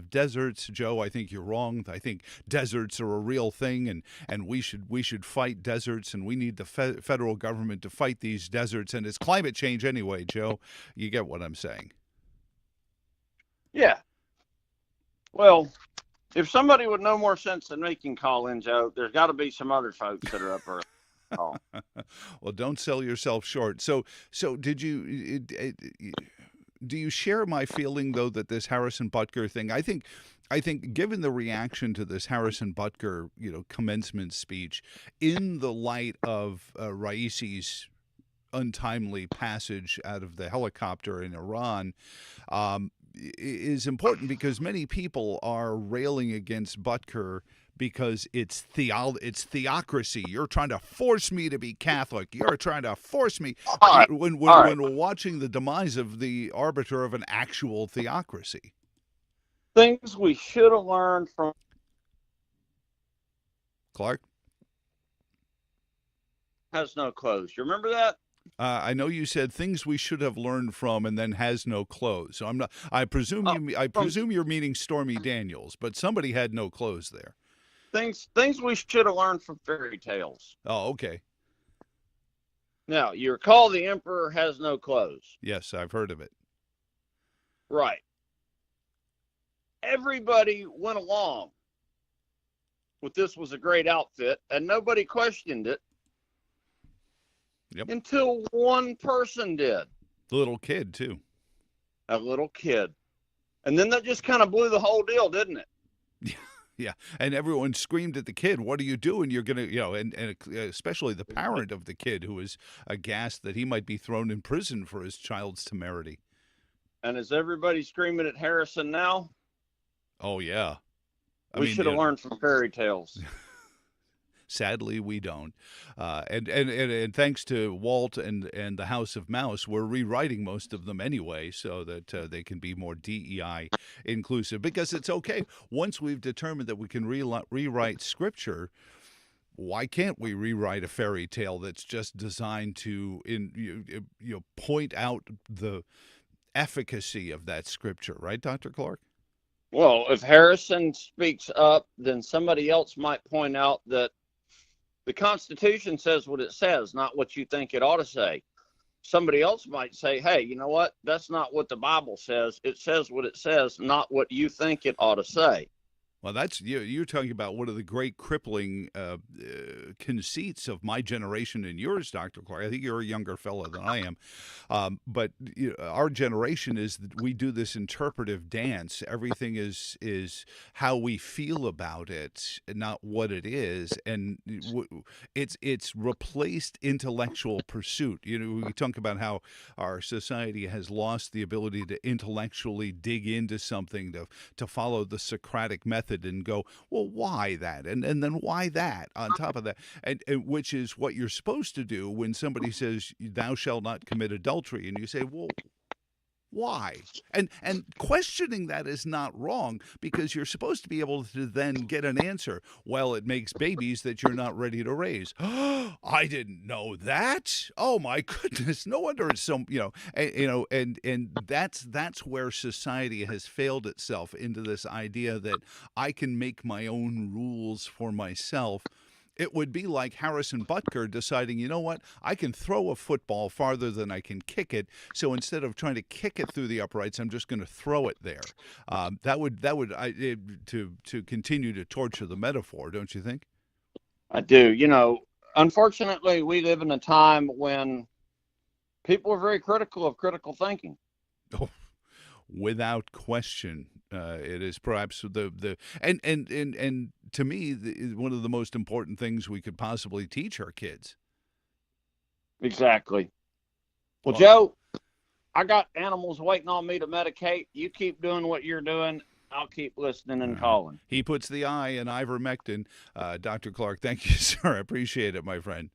deserts. Joe, I think you're wrong. I think deserts are a real thing, and we should fight deserts, and we need the federal government to fight these deserts, and it's climate change anyway, Joe. You get what I'm saying? Yeah. Well, if somebody with no more sense than me can call in, Joe, there's got to be some other folks that are up early. Oh. Well, don't sell yourself short. So did you? Do you share my feeling, though, that this Harrison Butker thing, I think given the reaction to this Harrison Butker, commencement speech, in the light of Raisi's untimely passage out of the helicopter in Iran, is important because many people are railing against Butker because it's theocracy. You're trying to force me to be Catholic. You're trying to force me. When we're watching the demise of the arbiter of an actual theocracy. Things we should have learned from Clark has no clothes. You remember that? I know you said things we should have learned from, and then has no clothes. So I'm not. I presume you're meaning Stormy Daniels, but somebody had no clothes there. Things we should have learned from fairy tales. Oh, okay. Now, you recall the emperor has no clothes. Yes, I've heard of it. Right. Everybody went along with this was a great outfit, and nobody questioned it. Yep. Until one person did. The little kid, too. A little kid. And then that just kind of blew the whole deal, didn't it? Yeah, and everyone screamed at the kid, what are you doing? You're going to, and especially the parent of the kid who was aghast that he might be thrown in prison for his child's temerity. And is everybody screaming at Harrison now? Oh, yeah. We should have learned from fairy tales. Sadly, we don't. And thanks to Walt and the House of Mouse, we're rewriting most of them anyway so that they can be more DEI inclusive. Because it's okay. Once we've determined that we can rewrite Scripture, why can't we rewrite a fairy tale that's just designed to point out the efficacy of that Scripture, right, Dr. Clark? Well, if Harrison speaks up, then somebody else might point out that the Constitution says what it says, not what you think it ought to say. Somebody else might say, hey, you know what? That's not what the Bible says. It says what it says, not what you think it ought to say. Well, that's you're talking about one of the great crippling conceits of my generation and yours, Dr. Clark. I think you're a younger fellow than I am. But our generation is that we do this interpretive dance. Everything is how we feel about it, not what it is. And it's replaced intellectual pursuit. We talk about how our society has lost the ability to intellectually dig into something, to follow the Socratic method and go, well, why that? And then why that on top of that? And which is what you're supposed to do when somebody says, thou shalt not commit adultery. And you say, well, why? And questioning that is not wrong, because you're supposed to be able to then get an answer. Well, it makes babies that you're not ready to raise. I didn't know that. Oh my goodness! No wonder it's so and that's where society has failed itself into this idea that I can make my own rules for myself. It would be like Harrison Butker deciding, you know what, I can throw a football farther than I can kick it. So instead of trying to kick it through the uprights, I'm just going to throw it there. That would to continue to torture the metaphor, don't you think? I do. Unfortunately, we live in a time when people are very critical of critical thinking. Oh, without question. It is perhaps and to me one of the most important things we could possibly teach our kids. Exactly. Well, Joe, I got animals waiting on me to medicate. You keep doing what you're doing. I'll keep listening and calling. He puts the I in ivermectin. Dr. Clark, thank you, sir. I appreciate it, my friend.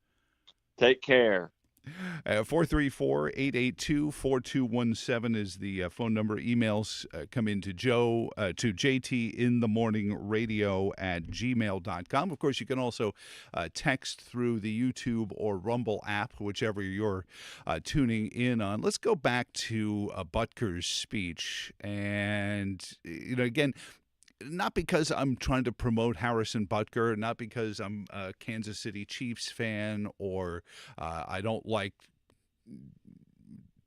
Take care. 434-882-4217 is the phone number. Emails come into Joe to jtinthemorningradio@gmail.com. Of course, you can also text through the YouTube or Rumble app, whichever you're tuning in on. Let's go back to Butker's speech. And, again, not because I'm trying to promote Harrison Butker, not because I'm a Kansas City Chiefs fan, or I don't like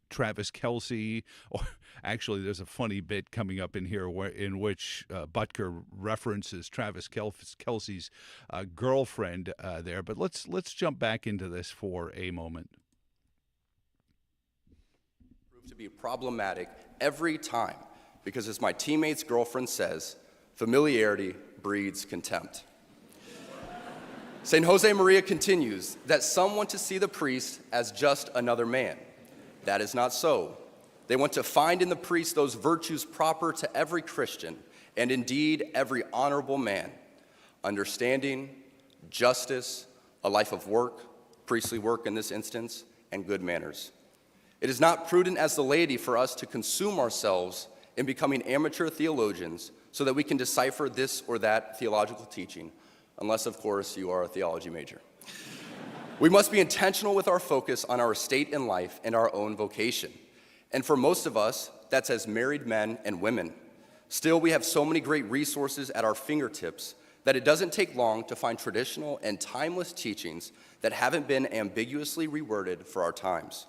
Travis Kelce. Or actually, there's a funny bit coming up in here in which Butker references Travis Kelce's girlfriend there. But let's jump back into this for a moment. Proved to be problematic every time because, as my teammate's girlfriend says, familiarity breeds contempt. St. Jose Maria continues that some want to see the priest as just another man. That is not so. They want to find in the priest those virtues proper to every Christian and indeed every honorable man: understanding, justice, a life of work, priestly work in this instance, and good manners. It is not prudent as the laity for us to consume ourselves in becoming amateur theologians so that we can decipher this or that theological teaching, unless, of course, you are a theology major. We must be intentional with our focus on our state in life and our own vocation. And for most of us, that's as married men and women. Still, we have so many great resources at our fingertips that it doesn't take long to find traditional and timeless teachings that haven't been ambiguously reworded for our times.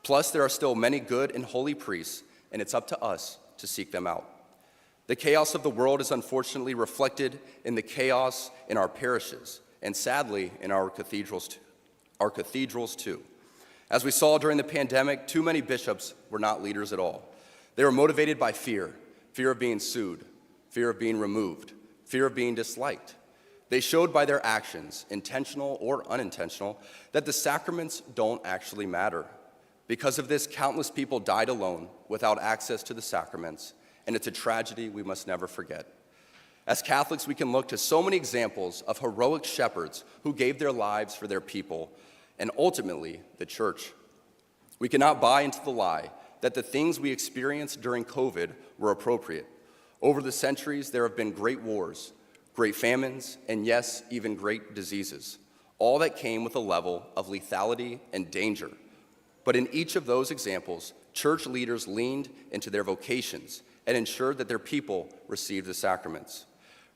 Plus, there are still many good and holy priests, and it's up to us to seek them out. The chaos of the world is unfortunately reflected in the chaos in our parishes, and sadly, in our cathedrals too. As we saw during the pandemic, too many bishops were not leaders at all. They were motivated by fear of being sued, fear of being removed, fear of being disliked. They showed by their actions, intentional or unintentional, that the sacraments don't actually matter. Because of this, countless people died alone without access to the sacraments, and it's a tragedy we must never forget. As Catholics, we can look to so many examples of heroic shepherds who gave their lives for their people, and ultimately, the church. We cannot buy into the lie that the things we experienced during COVID were appropriate. Over the centuries, there have been great wars, great famines, and yes, even great diseases, all that came with a level of lethality and danger. But in each of those examples, church leaders leaned into their vocations and ensured that their people received the sacraments.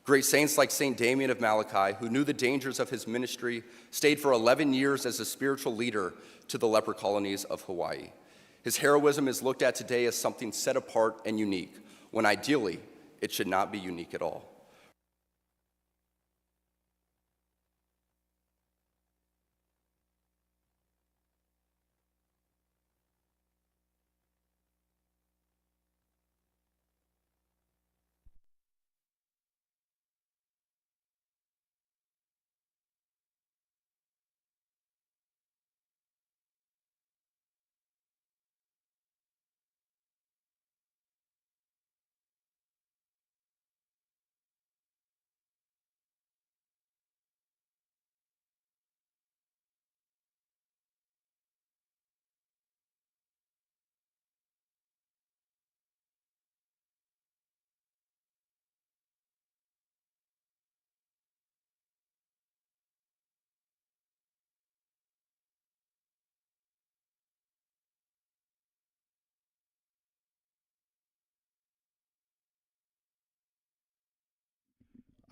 Great saints like St. Damien of Malachi, who knew the dangers of his ministry, stayed for 11 years as a spiritual leader to the leper colonies of Hawaii. His heroism is looked at today as something set apart and unique, when ideally, it should not be unique at all.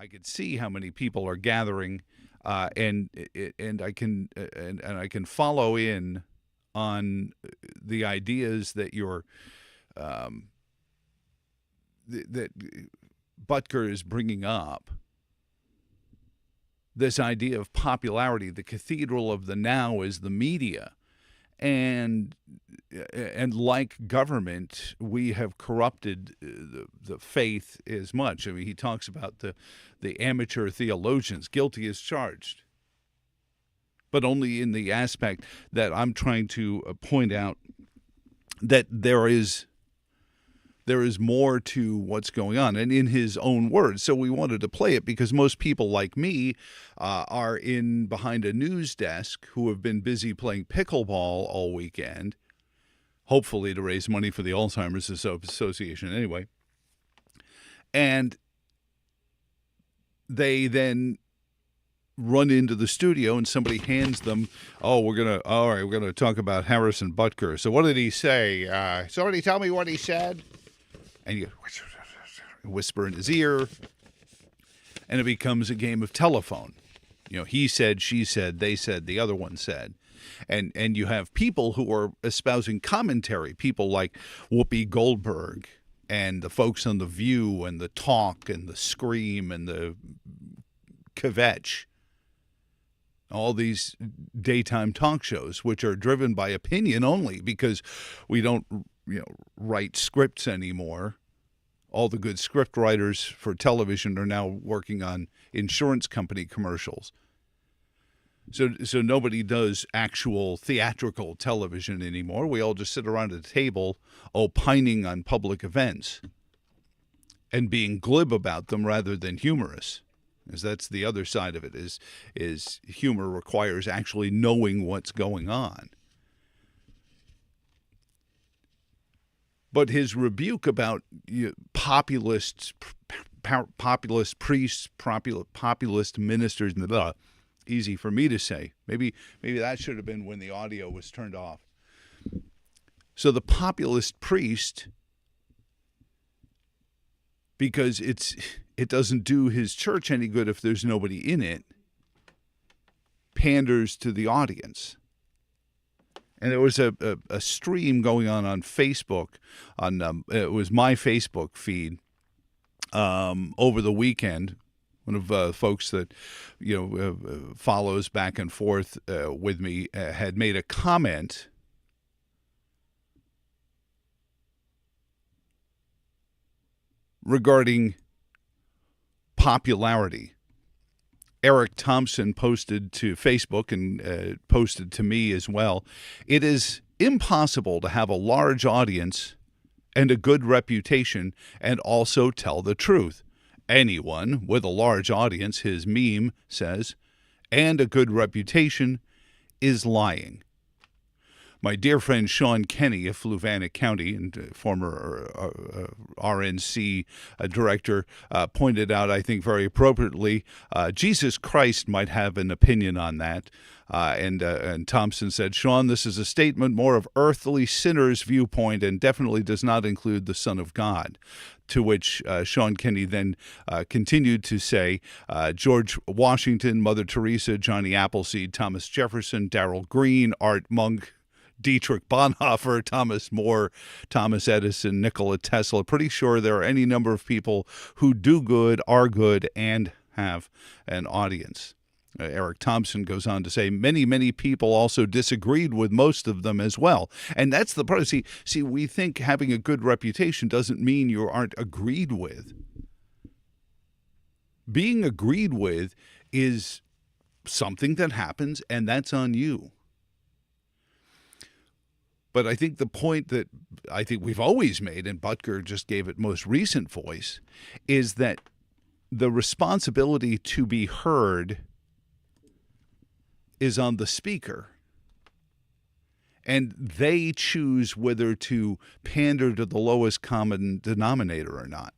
I could see how many people are gathering, and I can follow in on the ideas that you're that Butker is bringing up. This idea of popularity, the cathedral of the now is the media. And like government, we have corrupted the faith as much. I mean, he talks about the amateur theologians, guilty as charged, but only in the aspect that I'm trying to point out that there is more to what's going on, and in his own words. So we wanted to play it because most people like me are in behind a news desk who have been busy playing pickleball all weekend, hopefully to raise money for the Alzheimer's Association anyway. And they then run into the studio and somebody hands them, we're going to talk about Harrison Butker. So what did he say? Somebody tell me what he said. And you whisper in his ear, and it becomes a game of telephone. He said, she said, they said, the other one said. And you have people who are espousing commentary, people like Whoopi Goldberg and the folks on The View and The Talk and The Scream and the Kvetch. All these daytime talk shows, which are driven by opinion only because we don't write scripts anymore. All the good script writers for television are now working on insurance company commercials. So nobody does actual theatrical television anymore. We all just sit around a table opining on public events and being glib about them rather than humorous. Because that's the other side of it, is humor requires actually knowing what's going on. But his rebuke about populist priests, populist ministers, easy for me to say. Maybe that should have been when the audio was turned off. So the populist priest, because it doesn't do his church any good if there's nobody in it, panders to the audience. And there was a stream going on Facebook, it was my Facebook feed over the weekend. One of the folks that follows back and forth with me had made a comment regarding popularity. Eric Thompson posted to Facebook and posted to me as well. It is impossible to have a large audience and a good reputation and also tell the truth. Anyone with a large audience, his meme says, and a good reputation is lying. My dear friend Sean Kenny of Fluvanna County and former RNC director pointed out, I think very appropriately, Jesus Christ might have an opinion on that. And Thompson said, Sean, this is a statement more of earthly sinners' viewpoint and definitely does not include the Son of God. To which Sean Kenny then continued to say, George Washington, Mother Teresa, Johnny Appleseed, Thomas Jefferson, Darrell Green, Art Monk, Dietrich Bonhoeffer, Thomas More, Thomas Edison, Nikola Tesla. Pretty sure there are any number of people who do good, are good, and have an audience. Eric Thompson goes on to say many, many people also disagreed with most of them as well. And that's the part. See, we think having a good reputation doesn't mean you aren't agreed with. Being agreed with is something that happens, and that's on you. But I think the point that I think we've always made, and Butker just gave it most recent voice, is that the responsibility to be heard is on the speaker. And they choose whether to pander to the lowest common denominator or not.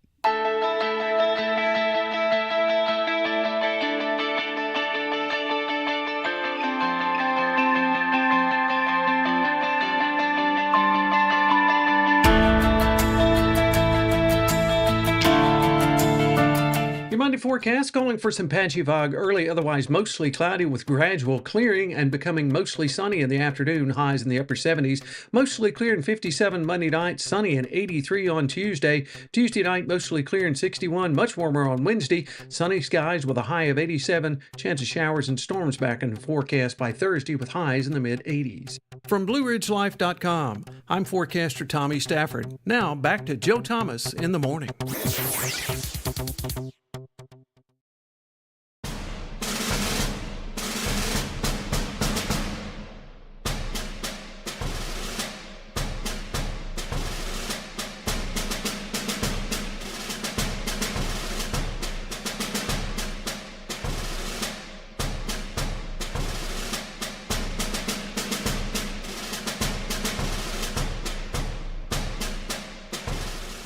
Monday forecast calling for some patchy fog early, otherwise mostly cloudy with gradual clearing and becoming mostly sunny in the afternoon, highs in the upper 70s. Mostly clear and 57 Monday night, sunny and 83 on Tuesday. Tuesday night, mostly clear and 61, much warmer on Wednesday. Sunny skies with a high of 87. Chance of showers and storms back in the forecast by Thursday with highs in the mid-80s. From BlueRidgeLife.com, I'm forecaster Tommy Stafford. Now back to Joe Thomas in the morning.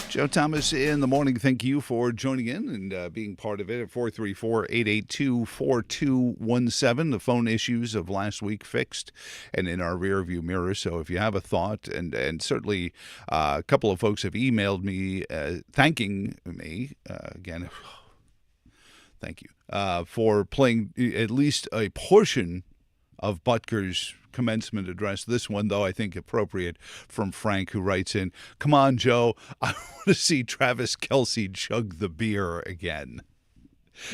Joe Thomas in the morning. Thank you for joining in and being part of it at 434-882-4217. The phone issues of last week fixed and in our rearview mirror. So if you have a thought, and certainly a couple of folks have emailed me thanking me, again, thank you, for playing at least a portion of Butker's commencement address. This one, though, I think appropriate, from Frank, who writes in, "Come on, Joe, I want to see Travis Kelce chug the beer again."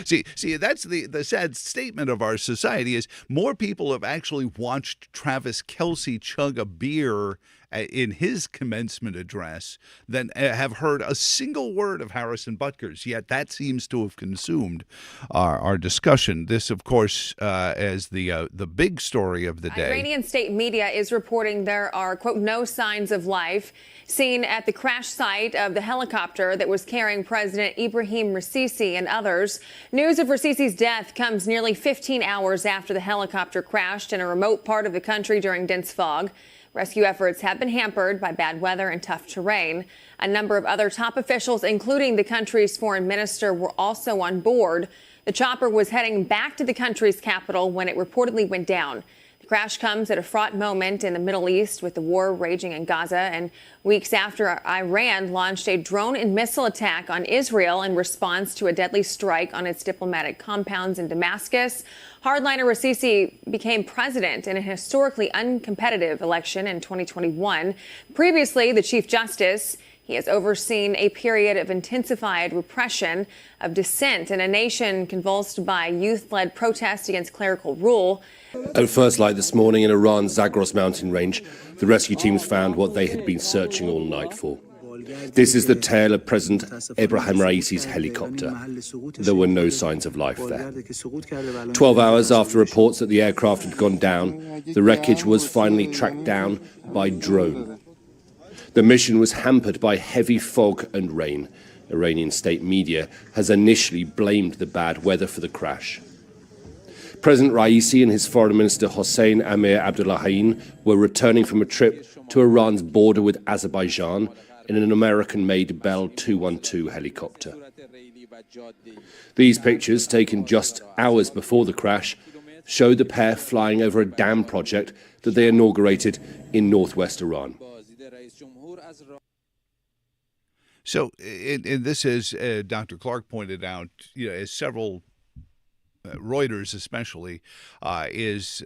See, that's the sad statement of our society is more people have actually watched Travis Kelce chug a beer in his commencement address than have heard a single word of Harrison Butker's. Yet that seems to have consumed our discussion. This, of course, as the big story of the day. Iranian state media is reporting there are, quote, no signs of life seen at the crash site of the helicopter that was carrying President Ibrahim Raisi and others. News of Raisi's death comes nearly 15 hours after the helicopter crashed in a remote part of the country during dense fog. Rescue efforts have been hampered by bad weather and tough terrain. A number of other top officials, including the country's foreign minister, were also on board. The chopper was heading back to the country's capital when it reportedly went down. The crash comes at a fraught moment in the Middle East with the war raging in Gaza and weeks after Iran launched a drone and missile attack on Israel in response to a deadly strike on its diplomatic compounds in Damascus. Hardliner Raisi became president in a historically uncompetitive election in 2021. Previously, the Chief Justice, he has overseen a period of intensified repression of dissent in a nation convulsed by youth-led protests against clerical rule. At first light this morning in Iran's Zagros mountain range, the rescue teams found what they had been searching all night for. This is the tail of President Ebrahim Raisi's helicopter. There were no signs of life there. 12 hours after reports that the aircraft had gone down, the wreckage was finally tracked down by drone. The mission was hampered by heavy fog and rain. Iranian state media has initially blamed the bad weather for the crash. President Raisi and his foreign minister Hossein Amir Abdullahian were returning from a trip to Iran's border with Azerbaijan in an American-made Bell 212 helicopter. These pictures, taken just hours before the crash, show the pair flying over a dam project that they inaugurated in northwest Iran. So, and this is, Dr. Clark pointed out, as several Reuters especially is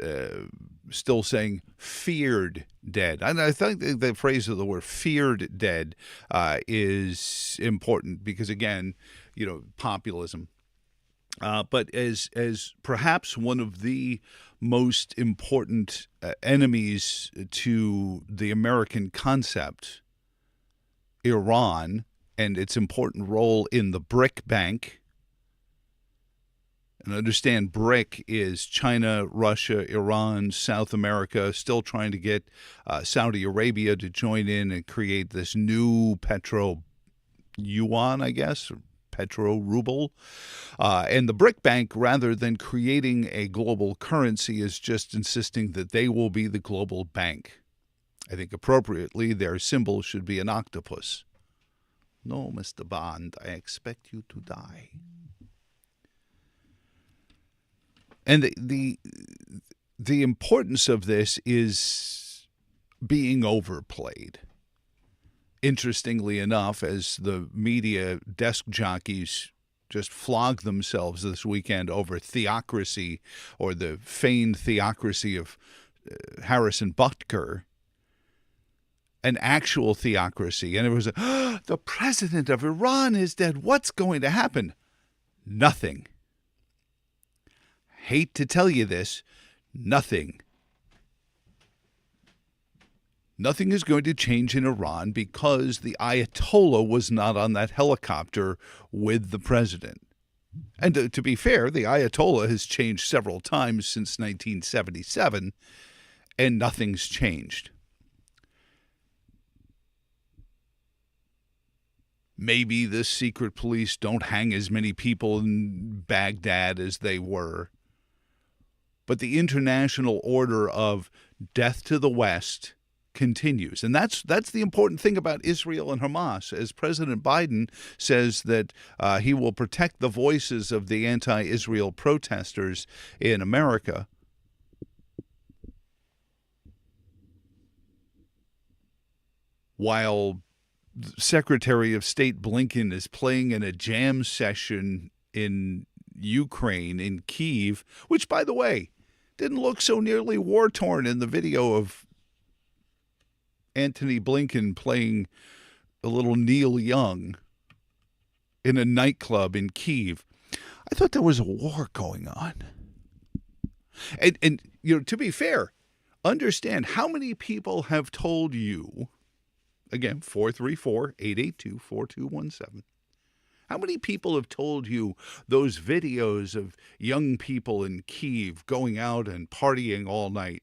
still saying feared dead. And I think the phrase of the word feared dead is important because, again, populism. But as perhaps one of the most important enemies to the American concept, Iran and its important role in the BRIC Bank. And understand BRIC is China, Russia, Iran, South America, still trying to get Saudi Arabia to join in and create this new petro yuan, I guess, or petro ruble. And the BRIC Bank, rather than creating a global currency, is just insisting that they will be the global bank. I think appropriately their symbol should be an octopus. No, Mr. Bond, I expect you to die. And the importance of this is being overplayed. Interestingly enough, as the media desk jockeys just flog themselves this weekend over theocracy, or the feigned theocracy of Harrison Butker, an actual theocracy. And it was, the president of Iran is dead. What's going to happen? Nothing. Hate to tell you this, nothing. Nothing is going to change in Iran because the Ayatollah was not on that helicopter with the president. And to be fair, the Ayatollah has changed several times since 1977, and nothing's changed. Maybe the secret police don't hang as many people in Baghdad as they were. But the international order of death to the West continues. And that's the important thing about Israel and Hamas. As President Biden says that he will protect the voices of the anti-Israel protesters in America, while Secretary of State Blinken is playing in a jam session in Ukraine, in Kyiv, which, by the way, didn't look so nearly war-torn in the video of Antony Blinken playing a little Neil Young in a nightclub in Kyiv. I thought there was a war going on. And to be fair, understand how many people have told you, again, 434-882-4217, how many people have told you those videos of young people in Kyiv going out and partying all night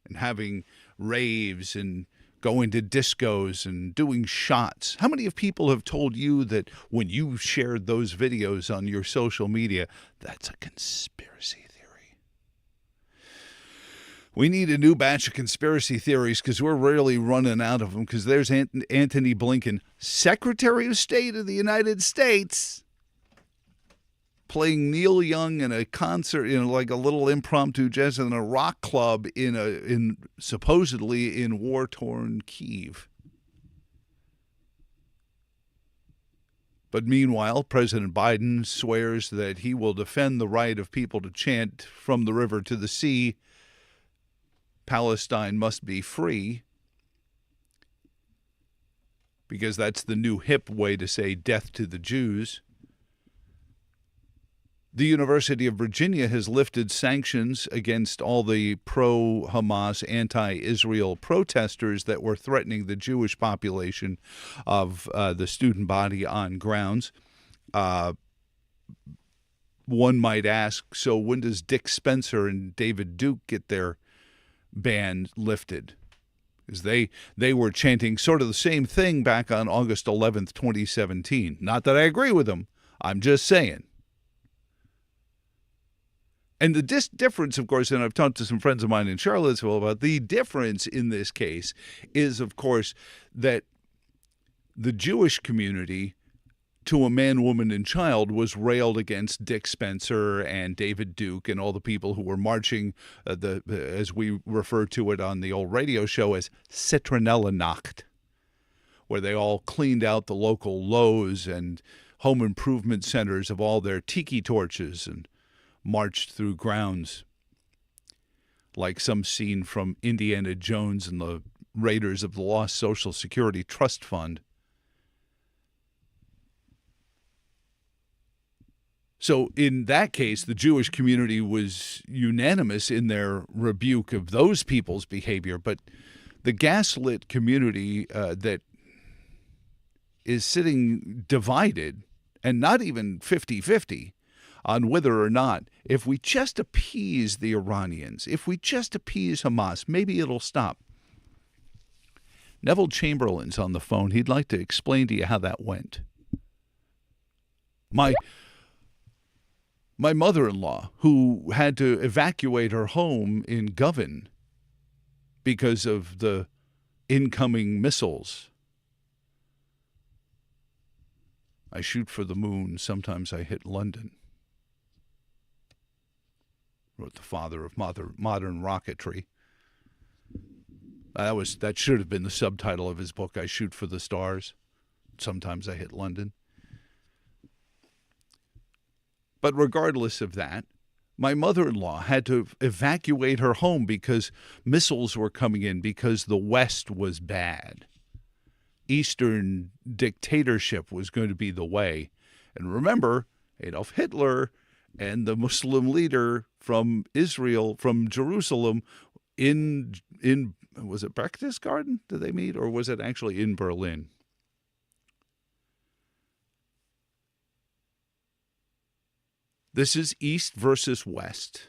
and having raves and going to discos and doing shots? How many of people have told you that when you shared those videos on your social media, that's a conspiracy theory? We need a new batch of conspiracy theories because we're really running out of them, because there's Antony Blinken, Secretary of State of the United States, playing Neil Young in a concert, like a little impromptu jazz in a rock club in supposedly in war-torn Kyiv. But meanwhile, President Biden swears that he will defend the right of people to chant from the river to the sea, Palestine must be free, because that's the new hip way to say death to the Jews. The University of Virginia has lifted sanctions against all the pro-Hamas, anti-Israel protesters that were threatening the Jewish population of the student body on grounds. One might ask, so when does Dick Spencer and David Duke get their ban lifted? Because they were chanting sort of the same thing back on August 11th, 2017. Not that I agree with them. I'm just saying. And the difference, of course, and I've talked to some friends of mine in Charlottesville about the difference in this case is, of course, that the Jewish community, to a man, woman, and child, was railed against Dick Spencer and David Duke and all the people who were marching, as we refer to it on the old radio show, as Citronella Nacht, where they all cleaned out the local Lowe's and home improvement centers of all their tiki torches and marched through grounds like some scene from Indiana Jones and the Raiders of the Lost Social Security Trust Fund. So in that case, the Jewish community was unanimous in their rebuke of those people's behavior, but the gaslit community that is sitting divided, and not even 50-50, on whether or not, if we just appease the Iranians, if we just appease Hamas, maybe it'll stop. Neville Chamberlain's on the phone. He'd like to explain to you how that went. My mother-in-law, who had to evacuate her home in Govan because of the incoming missiles. I shoot for the moon. Sometimes I hit London. Wrote the father of modern rocketry. That should have been the subtitle of his book, I Shoot for the Stars. Sometimes I hit London. But regardless of that, my mother-in-law had to evacuate her home because missiles were coming in because the West was bad. Eastern dictatorship was going to be the way. And remember, Adolf Hitler and the Muslim leader from Israel, from Jerusalem, in was it Berchtesgaden? Did they meet, or was it actually in Berlin? This is East versus West.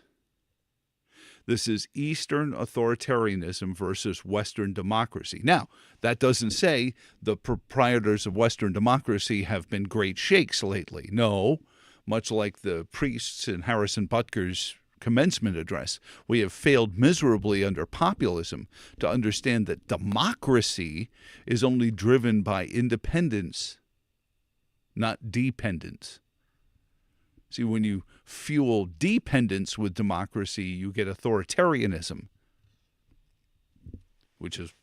This is Eastern authoritarianism versus Western democracy. Now, that doesn't say the proprietors of Western democracy have been great shakes lately. No, much like the priests in Harrison Butker's commencement address, we have failed miserably under populism to understand that democracy is only driven by independence, not dependence. See, when you fuel dependence with democracy, you get authoritarianism, which is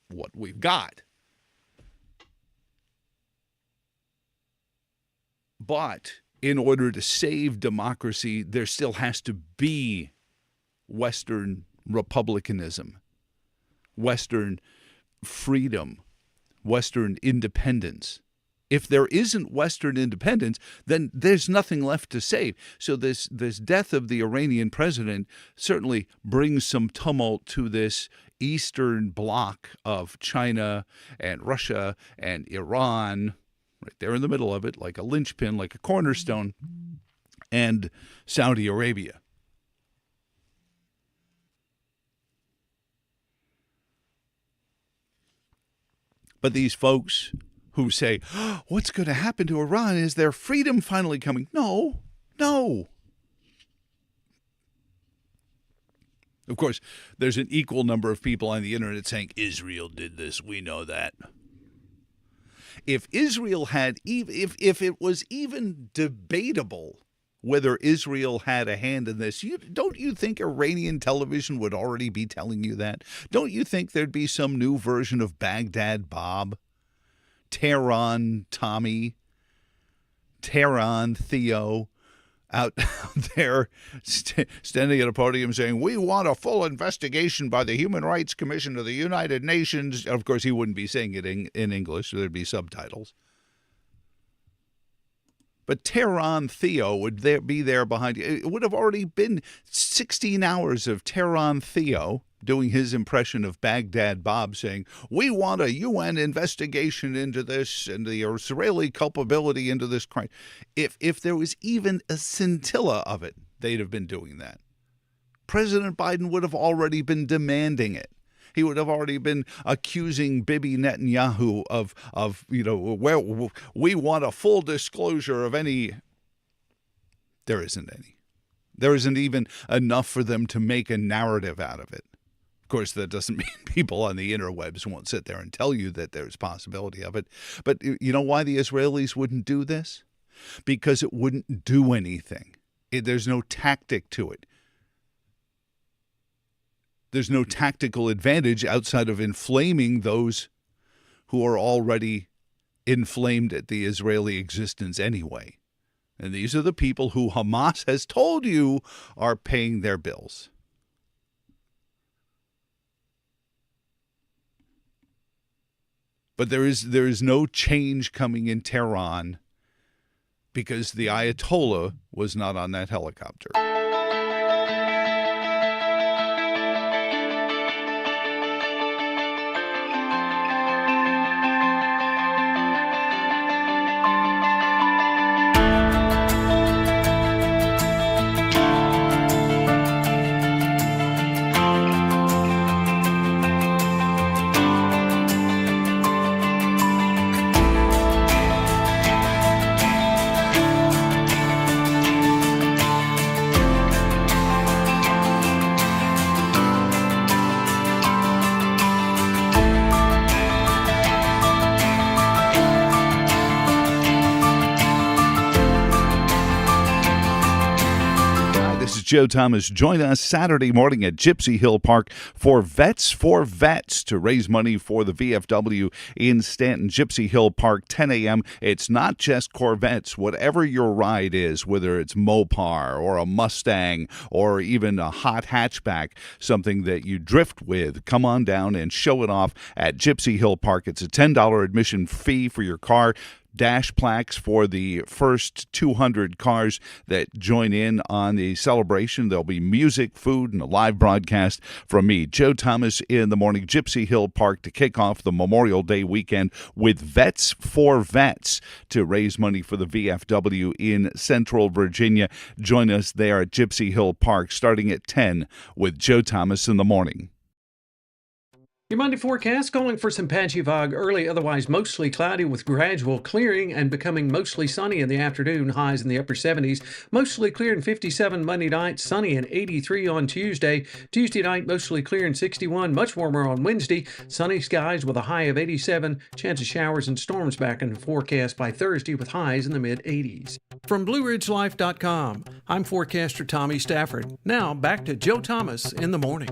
what we've got. But in order to save democracy, there still has to be Western republicanism, Western freedom, Western independence. If there isn't Western independence, then there's nothing left to save. So this death of the Iranian president certainly brings some tumult to this Eastern bloc of China and Russia and Iran, right there in the middle of it, like a linchpin, like a cornerstone, and Saudi Arabia. But these folks who say, oh, what's going to happen to Iran? Is their freedom finally coming? No. Of course, there's an equal number of people on the internet saying, Israel did this. We know that. If Israel had, if it was even debatable whether Israel had a hand in this, don't you think Iranian television would already be telling you that? Don't you think there'd be some new version of Baghdad Bob? Tehran Tommy, Tehran Theo, out there standing at a podium saying, we want a full investigation by the Human Rights Commission of the United Nations. Of course, he wouldn't be saying it in English, so there'd be subtitles. But Tehran Theo would be there behind you. It would have already been 16 hours of Tehran Theo doing his impression of Baghdad Bob saying, we want a UN investigation into this and the Israeli culpability into this crime. If there was even a scintilla of it, they'd have been doing that. President Biden would have already been demanding it. He would have already been accusing Bibi Netanyahu of where we want a full disclosure of any. There isn't any. There isn't even enough for them to make a narrative out of it. Of course, that doesn't mean people on the interwebs won't sit there and tell you that there's possibility of it. But you know why the Israelis wouldn't do this? Because it wouldn't do anything. There's no tactic to it. There's no tactical advantage outside of inflaming those who are already inflamed at the Israeli existence anyway. And these are the people who Hamas has told you are paying their bills. But there is no change coming in Tehran because the Ayatollah was not on that helicopter. is Joe Thomas. Join us Saturday morning at Gypsy Hill Park for Vets for Vets to raise money for the VFW in Stanton. Gypsy Hill Park, 10 a.m. It's not just Corvettes. Whatever your ride is, whether it's Mopar or a Mustang or even a hot hatchback, something that you drift with, come on down and show it off at Gypsy Hill Park. It's a $10 admission fee for your car. Dash plaques for the first 200 cars that join in on the celebration. There'll be music, food, and a live broadcast from me, Joe Thomas, in the morning. Gypsy Hill Park to kick off the Memorial Day weekend with Vets for Vets to raise money for the VFW in Central Virginia. Join us there at Gypsy Hill Park starting at 10 with Joe Thomas in the morning. Your Monday forecast calling for some patchy fog early, otherwise mostly cloudy with gradual clearing and becoming mostly sunny in the afternoon, highs in the upper 70s. Mostly clear and 57 Monday night, sunny and 83 on Tuesday. Tuesday night, mostly clear and 61, much warmer on Wednesday. Sunny skies with a high of 87. Chance of showers and storms back in the forecast by Thursday with highs in the mid-80s. From BlueRidgeLife.com, I'm forecaster Tommy Stafford. Now back to Joe Thomas in the morning.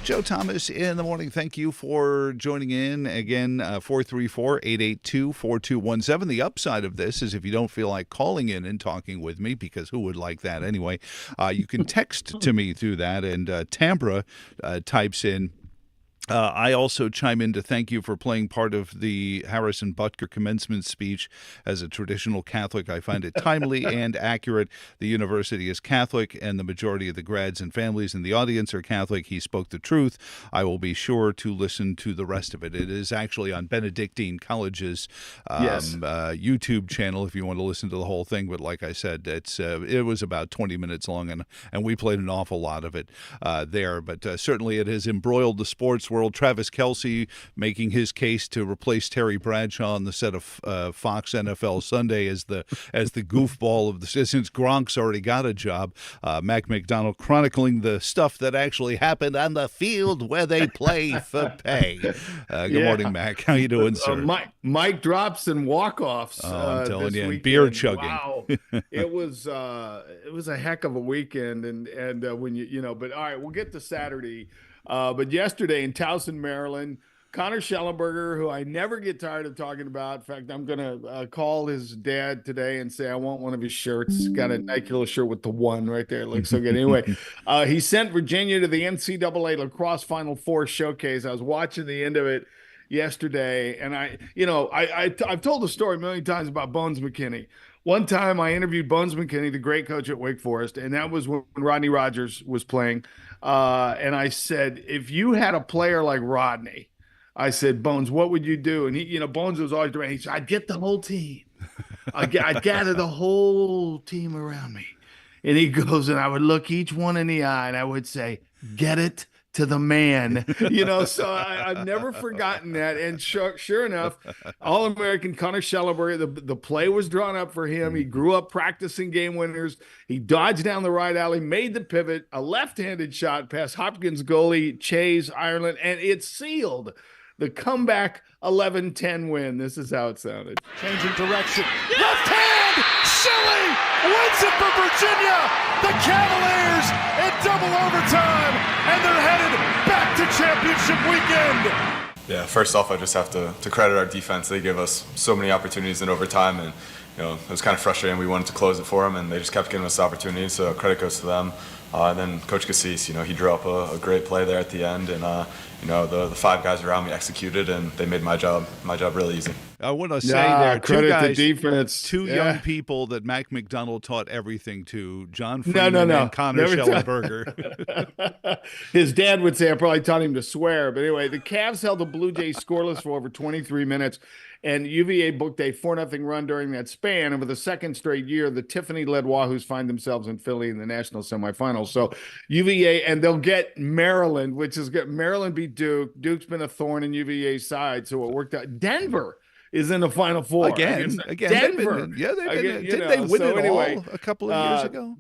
Joe Thomas in the morning. Thank you for joining in. Again, 434-882-4217. The upside of this is if you don't feel like calling in and talking with me, because who would like that anyway, you can text to me through that. And Tambra types in, I also chime in to thank you for playing part of the Harrison Butker commencement speech. As a traditional Catholic, I find it timely and accurate. The university is Catholic, and the majority of the grads and families in the audience are Catholic. He spoke the truth. I will be sure to listen to the rest of it. It is actually on Benedictine College's YouTube channel if you want to listen to the whole thing. But like I said, it was about 20 minutes long, and we played an awful lot of it there. But certainly it has embroiled the sports world. Travis Kelce making his case to replace Terry Bradshaw on the set of Fox NFL Sunday as the goofball of the since Gronk's already got a job. Mac McDonald chronicling the stuff that actually happened on the field where they play for pay. Good morning, Mac. How you doing, sir? Mic drops and walk-offs. I'm telling you, weekend. beer chugging. Wow, it was a heck of a weekend, and when but all right, we'll get to Saturday. But yesterday in Towson, Maryland, Connor Schellenberger, who I never get tired of talking about. In fact, I'm going to call his dad today and say I want one of his shirts. Got a Nike little shirt with the one right there. It looks so good. Anyway, he sent Virginia to the NCAA Lacrosse Final Four showcase. I was watching the end of it yesterday, and I've told the story a million times about Bones McKinney. One time I interviewed Bones McKinney, the great coach at Wake Forest, and that was when Rodney Rogers was playing. And I said, if you had a player like Rodney, I said, Bones, what would you do? And he, Bones was always doing. He said, I'd get the whole team. I'd gather the whole team around me. And he goes, and I would look each one in the eye, and I would say, get it to the man, so I've never forgotten that. And sure enough, All-American Connor Schellenberger, the play was drawn up for him. He grew up practicing game winners. He dodged down the right alley, made the pivot, a left-handed shot past Hopkins goalie Chase Ireland, and it sealed the comeback 11-10 win. This is how it sounded. Changing direction. Left hand! Shelley wins it for Virginia! The Cavaliers in double overtime, and they're headed back to championship weekend! Yeah, first off, I just have to credit our defense. They gave us so many opportunities in overtime, and it was kind of frustrating. We wanted to close it for them, and they just kept giving us opportunities, so credit goes to them. And then Coach Cassis, he drew up a great play there at the end, and the five guys around me executed, and they made my job really easy. I want to say there, credit two guys, to defense. Two young people that Mac McDonald taught everything to, John Freeman and Connor Schellenberger. His dad would say I probably taught him to swear. But anyway, the Cavs held the Blue Jays scoreless for over 23 minutes. And UVA booked a 4-0 run during that span. And for the second straight year, the Tiffany-led Wahoos find themselves in Philly in the national semifinals. So UVA, and they'll get Maryland, which is good. Maryland beat Duke. Duke's been a thorn in UVA's side, so it worked out. Denver is in the Final Four again. Denver. Didn't they win it all a couple of years ago?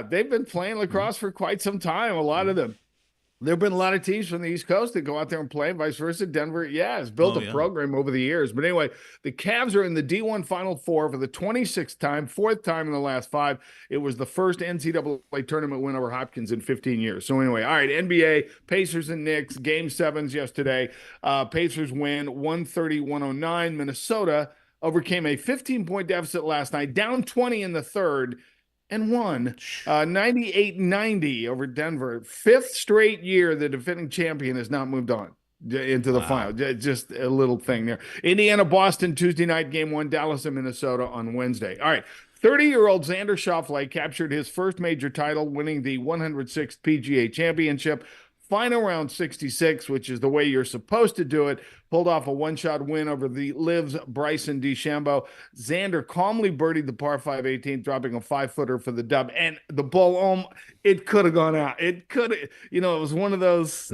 They've been playing lacrosse for quite some time. A lot of them. There have been a lot of teams from the East Coast that go out there and play, and vice versa. Denver, has built a program over the years. But anyway, the Cavs are in the D1 Final Four for the 26th time, fourth time in the last 5. It was the first NCAA tournament win over Hopkins in 15 years. So anyway, all right, NBA, Pacers and Knicks, Game 7s yesterday. Pacers win 130-109. Minnesota overcame a 15-point deficit last night, down 20 in the third, and won 98-90 over Denver. 5th straight year the defending champion has not moved on into the final. Just a little thing there. Indiana, Boston, Tuesday night, game 1, Dallas and Minnesota on Wednesday. All right, 30-year-old Xander Schauffele captured his first major title, winning the 106th PGA Championship. Final round 66, which is the way you're supposed to do it, pulled off a one-shot win over the Liv's Bryson DeChambeau. Xander calmly birdied the par 5 18th, dropping a 5-footer for the dub. And the ball, it could have gone out. It could have, it was one of those,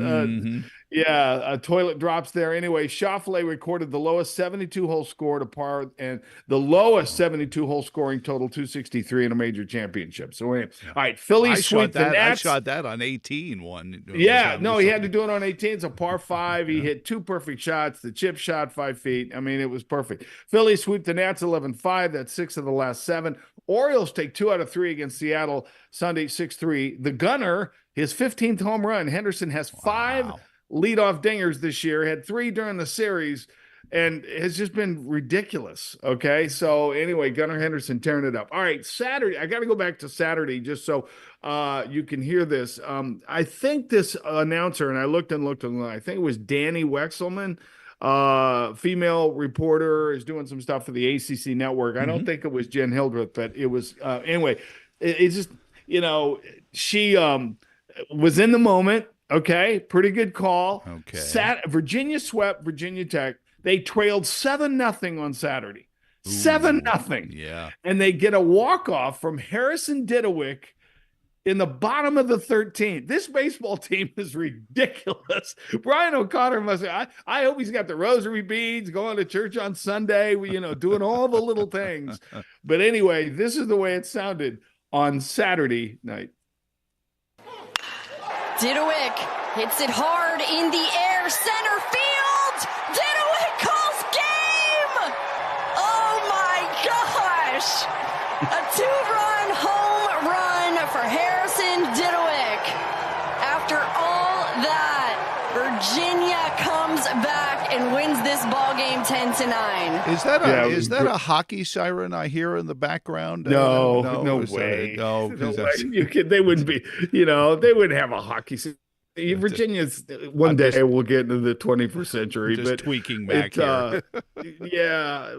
toilet drops there. Anyway, Schauffele recorded the lowest 72-hole score to par and the lowest 72-hole scoring total, 263 in a major championship. So, all right, Philly sweep the Nats. I shot that on 18 one. He had to do it on 18. It's a par 5. He hit 2 perfect shots. The chip shot 5 feet. I mean, it was perfect. Philly sweep the Nats 11-5. That's 6 of the last 7. Orioles take 2 out of 3 against Seattle Sunday 6-3. The Gunner, his 15th home run. Henderson has 5 leadoff dingers this year. Had 3 during the series. And has just been ridiculous. Okay. So anyway, Gunnar Henderson tearing it up. All right. Saturday. I got to go back to Saturday just so you can hear this. I think this announcer, and I looked, I think it was Danny Wexelman, female reporter, is doing some stuff for the ACC network. I don't think it was Jen Hildreth, but it was, anyway, it's just, she was in the moment. Okay. Pretty good call. Okay. Virginia swept Virginia Tech. They trailed 7-0 on Saturday. 7-0. Yeah. And they get a walk-off from Harrison Butker in the bottom of the 13th. This baseball team is ridiculous. Brian O'Connor I hope he's got the rosary beads, going to church on Sunday, doing all the little things. But anyway, this is the way it sounded on Saturday night. Didowick hits it hard in the air, center field. Didowick calls game. Oh my gosh. A 2-run home run for Harrison Didowick. After all that, Virginia comes back and wins this ball game 10-9. Is that a hockey siren I hear in the background? No way. No, they wouldn't be. They wouldn't have a hockey siren. Virginia's one day we'll get into the 21st century, just but tweaking back here.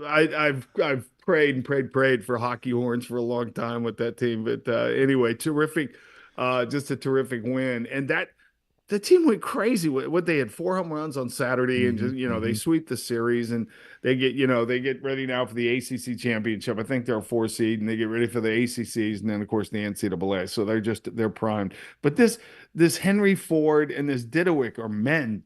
I've prayed for hockey horns for a long time with that team. But anyway, terrific, just a terrific win, and that the team went crazy. What they had 4 home runs on Saturday, and just they sweep the series, and they get ready now for the ACC championship. I think they're a 4 seed, and they get ready for the ACCs, and then of course the NCAA. So they're primed. But this Henry Ford and this Didowick are men.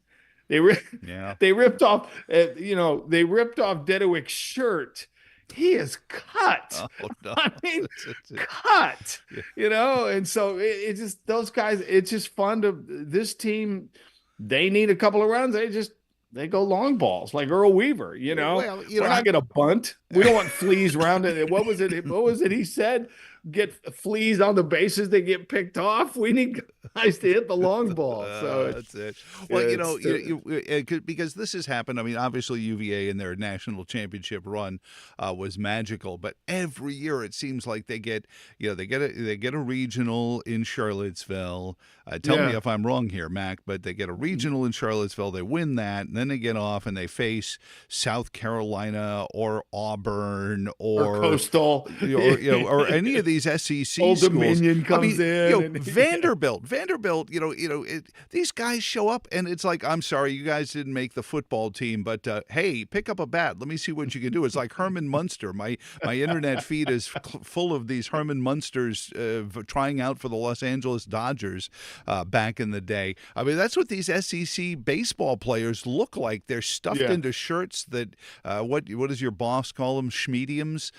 They ripped off Didowick's shirt. He is cut. Oh, no. I mean, cut. And so it just those guys. It's just fun to this team. They need a couple of runs. They go long balls like Earl Weaver. We're not going to bunt. We don't want fleas rounding. What was it? He said, get fleas on the bases. They get picked off. We need guys to hit the long ball. So that's it. Well, because this has happened. I mean, obviously UVA in their national championship run was magical, but every year it seems like they get a regional in Charlottesville. Tell me if I'm wrong here, Mac, but they get a regional in Charlottesville. They win that, and then they get off and they face South Carolina or Auburn or Coastal or any of these SEC Old schools. Dominion comes in. Vanderbilt. These guys show up, and it's like, I'm sorry, you guys didn't make the football team, but hey, pick up a bat. Let me see what you can do. It's like Herman Munster. My internet feed is full of these Herman Munsters trying out for the Los Angeles Dodgers back in the day. I mean, that's what these SEC baseball players look like. They're stuffed into shirts that what does your boss call them? Schmediums.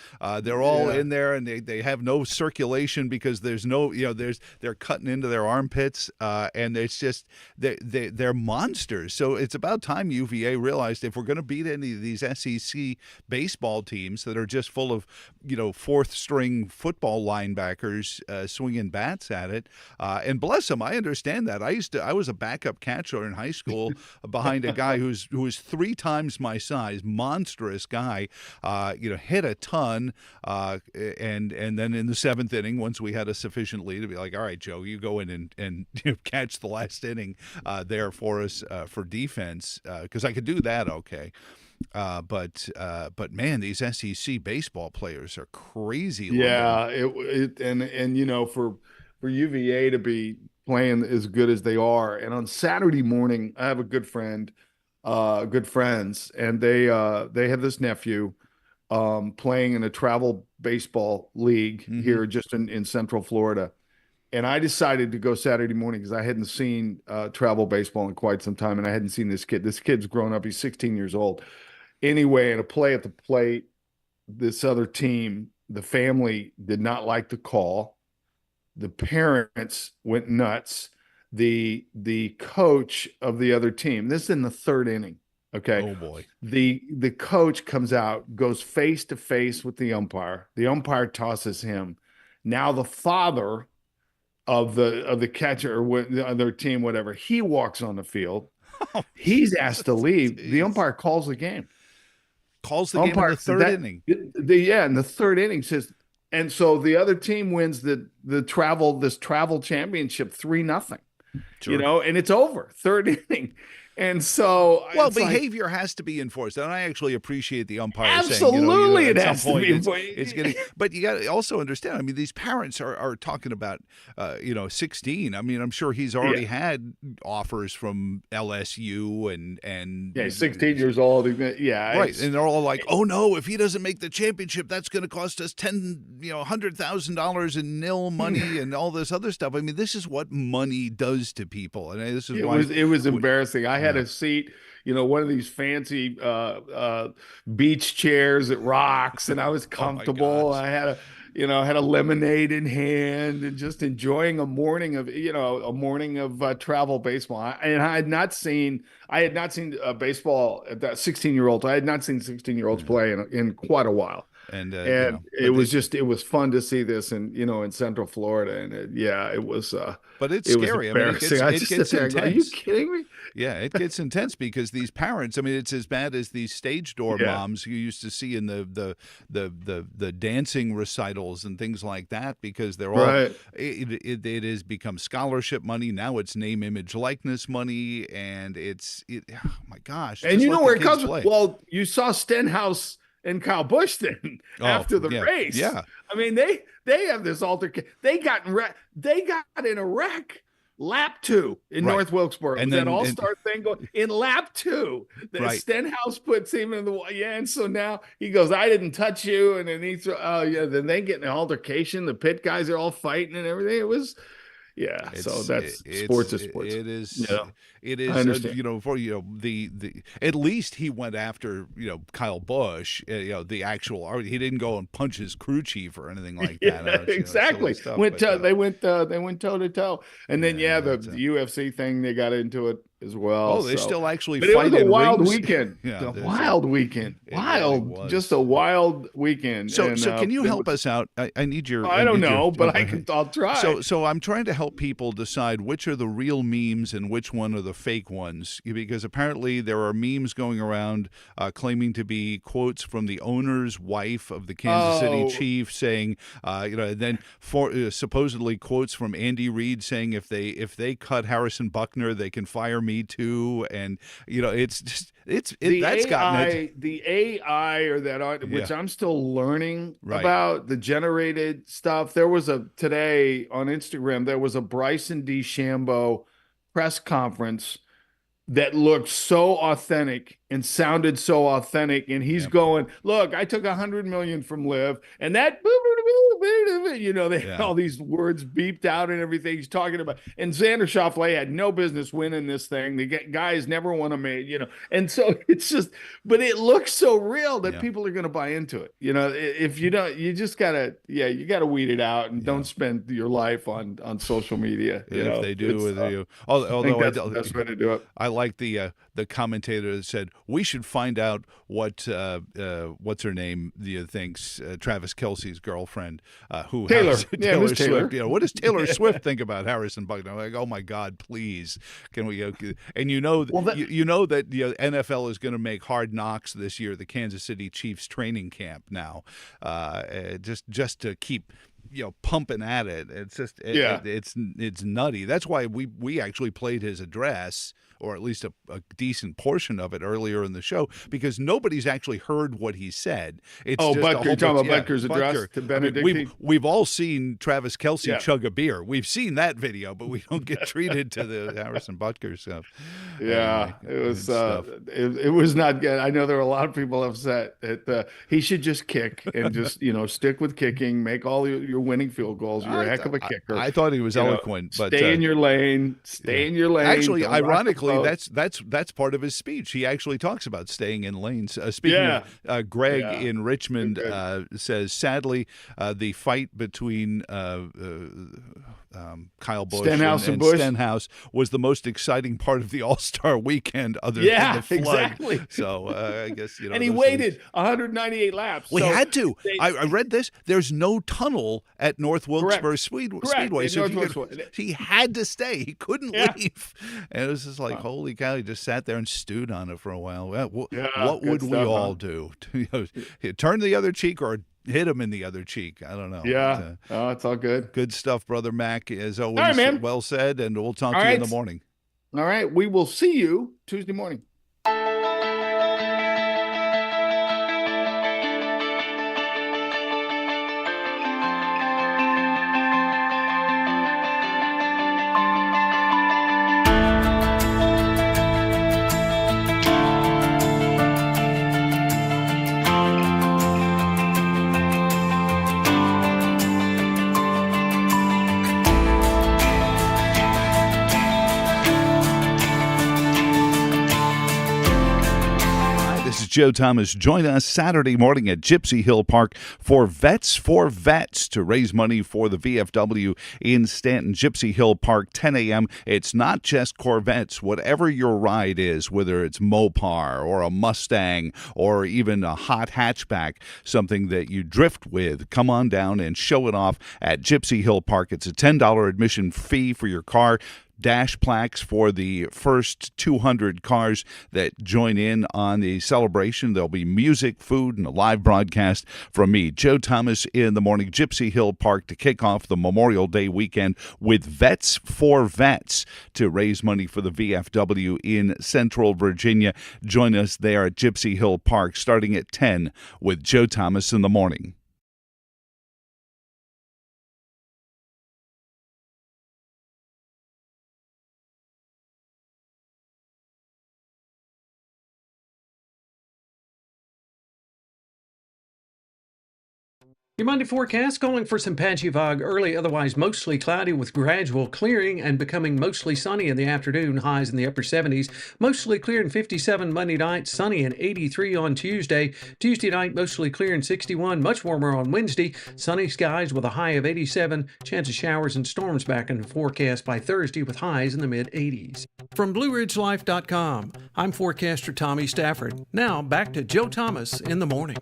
They're all in there, and they have no circulation because there's no, they're cutting into their armpits, and it's just they're monsters. So it's about time UVA realized if we're going to beat any of these SEC baseball teams that are just full of fourth string football linebackers swinging bats at it, and bless them, I understand that. I was a backup catcher in high school behind a guy who was 3 times my size, monstrous guy, hit a ton, and then in the 7th inning, once we had a sufficient lead, to be like, all right, Joe, you go in and catch the last inning there for us for defense, because I could do that okay. But man, these SEC baseball players are crazy. Yeah, for UVA to be playing as good as they are, and on Saturday morning, I have a good friends, and they have this nephew playing in a travel baseball league here just in Central Florida. And I decided to go Saturday morning because I hadn't seen travel baseball in quite some time, and I hadn't seen this kid. This kid's grown up. He's 16 years old. Anyway, in a play at the plate, this other team, the family did not like the call. The parents went nuts. The coach of the other team, this is in the 3rd inning. Okay. Oh boy. The coach comes out, goes face to face with the umpire. The umpire tosses him. Now the father of the catcher or the other team, whatever, he walks on the field. He's asked to leave. The umpire calls the game. Calls the game in the 3rd inning. In the 3rd inning says, and so the other team wins this travel championship 3-0. Sure. And it's over 3rd inning. And so, behavior has to be enforced, and I actually appreciate the umpire absolutely saying, it has to be enforced. It's getting, but you got to also understand. I mean, these parents are talking about, 16. I mean, I'm sure he's already had offers from LSU and 16 years old. Right, and they're all like, "Oh no, if he doesn't make the championship, that's going to cost us $100,000 in nil money and all this other stuff." I mean, this is what money does to people, and this is why it was embarrassing. I had a seat, one of these fancy beach chairs at Rocks, and I was comfortable. I had a lemonade in hand and just enjoying a morning of travel baseball. I had not seen baseball at that 16-year-old. I had not seen 16-year-olds play in quite a while. And it was fun to see this in Central Florida, and it was. But it's scary. I mean, it gets intense. Are you kidding me? Yeah, it gets intense because these parents. I mean, it's as bad as these stage door moms you used to see in the dancing recitals and things like that. Because they're all it has become scholarship money. Now it's name, image, likeness money, and oh my gosh! And you know where it comes from? Well, you saw Stenhouse and Kyle Busch then after the race. Yeah. I mean, they have this altercation. They got in a wreck. Lap 2 in North Wilkesboro. And that all-star thing going in lap 2. Stenhouse puts him in and so now he goes, "I didn't touch you," and then then they get in an altercation. The pit guys are all fighting and everything. It was so that's sports is sports. It is. It is. At least he went after Kyle Busch. The actual. He didn't go and punch his crew chief or anything like that. Exactly. They went toe to toe, and then the UFC thing, they got into it as well. Oh, they still actually fight. It was a wild rings. Weekend. Wild weekend. Just a wild weekend. So can you help us out? I need your. I don't know, but I'll try. So I'm trying to help people decide which are the real memes and which one are the the fake ones, because apparently there are memes going around claiming to be quotes from the owner's wife of the Kansas City Chiefs saying, and then supposedly quotes from Andy Reid saying if they cut Harrison Butker, they can fire me too, and it's just the AI or that, which I'm still learning about, the generated stuff. There was today on Instagram, there was a Bryson DeChambeau press conference that looked so authentic and sounded so authentic, and he's going, look, I took $100 million from Liv, and that they had all these words beeped out and everything he's talking about. And Xander Schauffele had no business winning this thing. The guys never won a main, and so it's just, but it looks so real that people are going to buy into it. If you don't, you just gotta, you gotta weed it out and don't spend your life on social media. If they do with you, although I think that's the best way to do it. I like the commentator that said we should find out what what's her name thinks, Travis Kelce's girlfriend, who Taylor Swift. What does Taylor Swift think about Harrison Butker? I'm like, oh my God, please, can we? And you know that the NFL is going to make Hard Knocks this year, the Kansas City Chiefs training camp now, just to keep pumping at it. It's just it's nutty. That's why we actually played his address, or at least a decent portion of it, earlier in the show, because nobody's actually heard what he said. It's Butker, you're talking about Butker's address to Benedictine? We've all seen Travis Kelce chug a beer. We've seen that video, but we don't get treated to the Harrison Butker stuff. Yeah, anyway, it was not good. I know there are a lot of people upset that he should just kick and just stick with kicking, make all your winning field goals. You're a heck of a kicker. I thought he was eloquent, but stay in your lane. Stay in your lane. Actually, ironically, that's part of his speech. He actually talks about staying in lanes. Speaking of Greg in Richmond says, sadly, the fight between Kyle Busch and Stenhouse was the most exciting part of the All-Star weekend, other than the flood. Exactly. So I guess and he waited 198 laps. We had to. I read this. There's no tunnel at North Wilkesboro Speedway, so he had to stay. He couldn't leave, and it was just like, holy cow! He just sat there and stewed on it for a while. What would we all do? Turn the other cheek or hit him in the other cheek? I don't know. Yeah. It's all good. Good stuff, Brother Mac. As always, all right, man. Well said, and we'll talk to you in the morning. All right. We will see you Tuesday morning. Joe Thomas. Join us Saturday morning at Gypsy Hill Park for Vets for Vets to raise money for the VFW in Stanton. Gypsy Hill Park, 10 a.m. It's not just Corvettes. Whatever your ride is, whether it's Mopar or a Mustang or even a hot hatchback, something that you drift with, come on down and show it off at Gypsy Hill Park. It's a $10 admission fee for your car. Dash plaques for the first 200 cars that join in on the celebration. There'll be music, food, and a live broadcast from me, Joe Thomas, in the morning. Gypsy Hill Park to kick off the Memorial Day weekend with Vets for Vets to raise money for the VFW in Central Virginia. Join us there at Gypsy Hill Park starting at 10 with Joe Thomas in the morning. Your Monday forecast calling for some patchy fog early, otherwise mostly cloudy with gradual clearing and becoming mostly sunny in the afternoon, highs in the upper 70s. Mostly clear and 57 Monday night, sunny and 83 on Tuesday. Tuesday night, mostly clear and 61, much warmer on Wednesday. Sunny skies with a high of 87. Chance of showers and storms back in the forecast by Thursday with highs in the mid-80s. From BlueRidgeLife.com, I'm forecaster Tommy Stafford. Now back to Joe Thomas in the morning.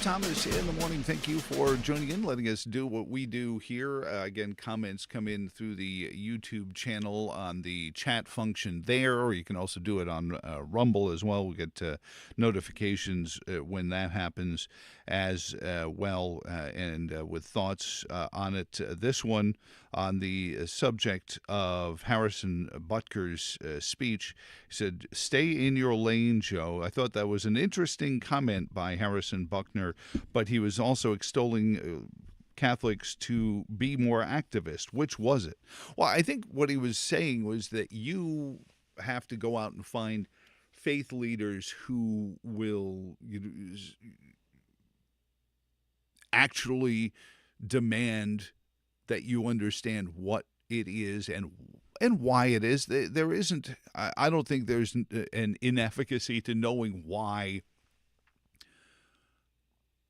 Thomas in the morning. Thank you for joining in, letting us do what we do here. Again, comments come in through the YouTube channel on the chat function there, or you can also do it on Rumble as well. We get notifications when that happens as well, and with thoughts on it. This one on the subject of Harrison Butker's speech. He said, "Stay in your lane, Joe." I thought that was an interesting comment by Harrison Butker, but he was also extolling Catholics to be more activist. Which was it? Well, I think what he was saying was that you have to go out and find faith leaders who will actually demand that you understand what it is and why it is. There isn't, I don't think there's an inefficacy to knowing why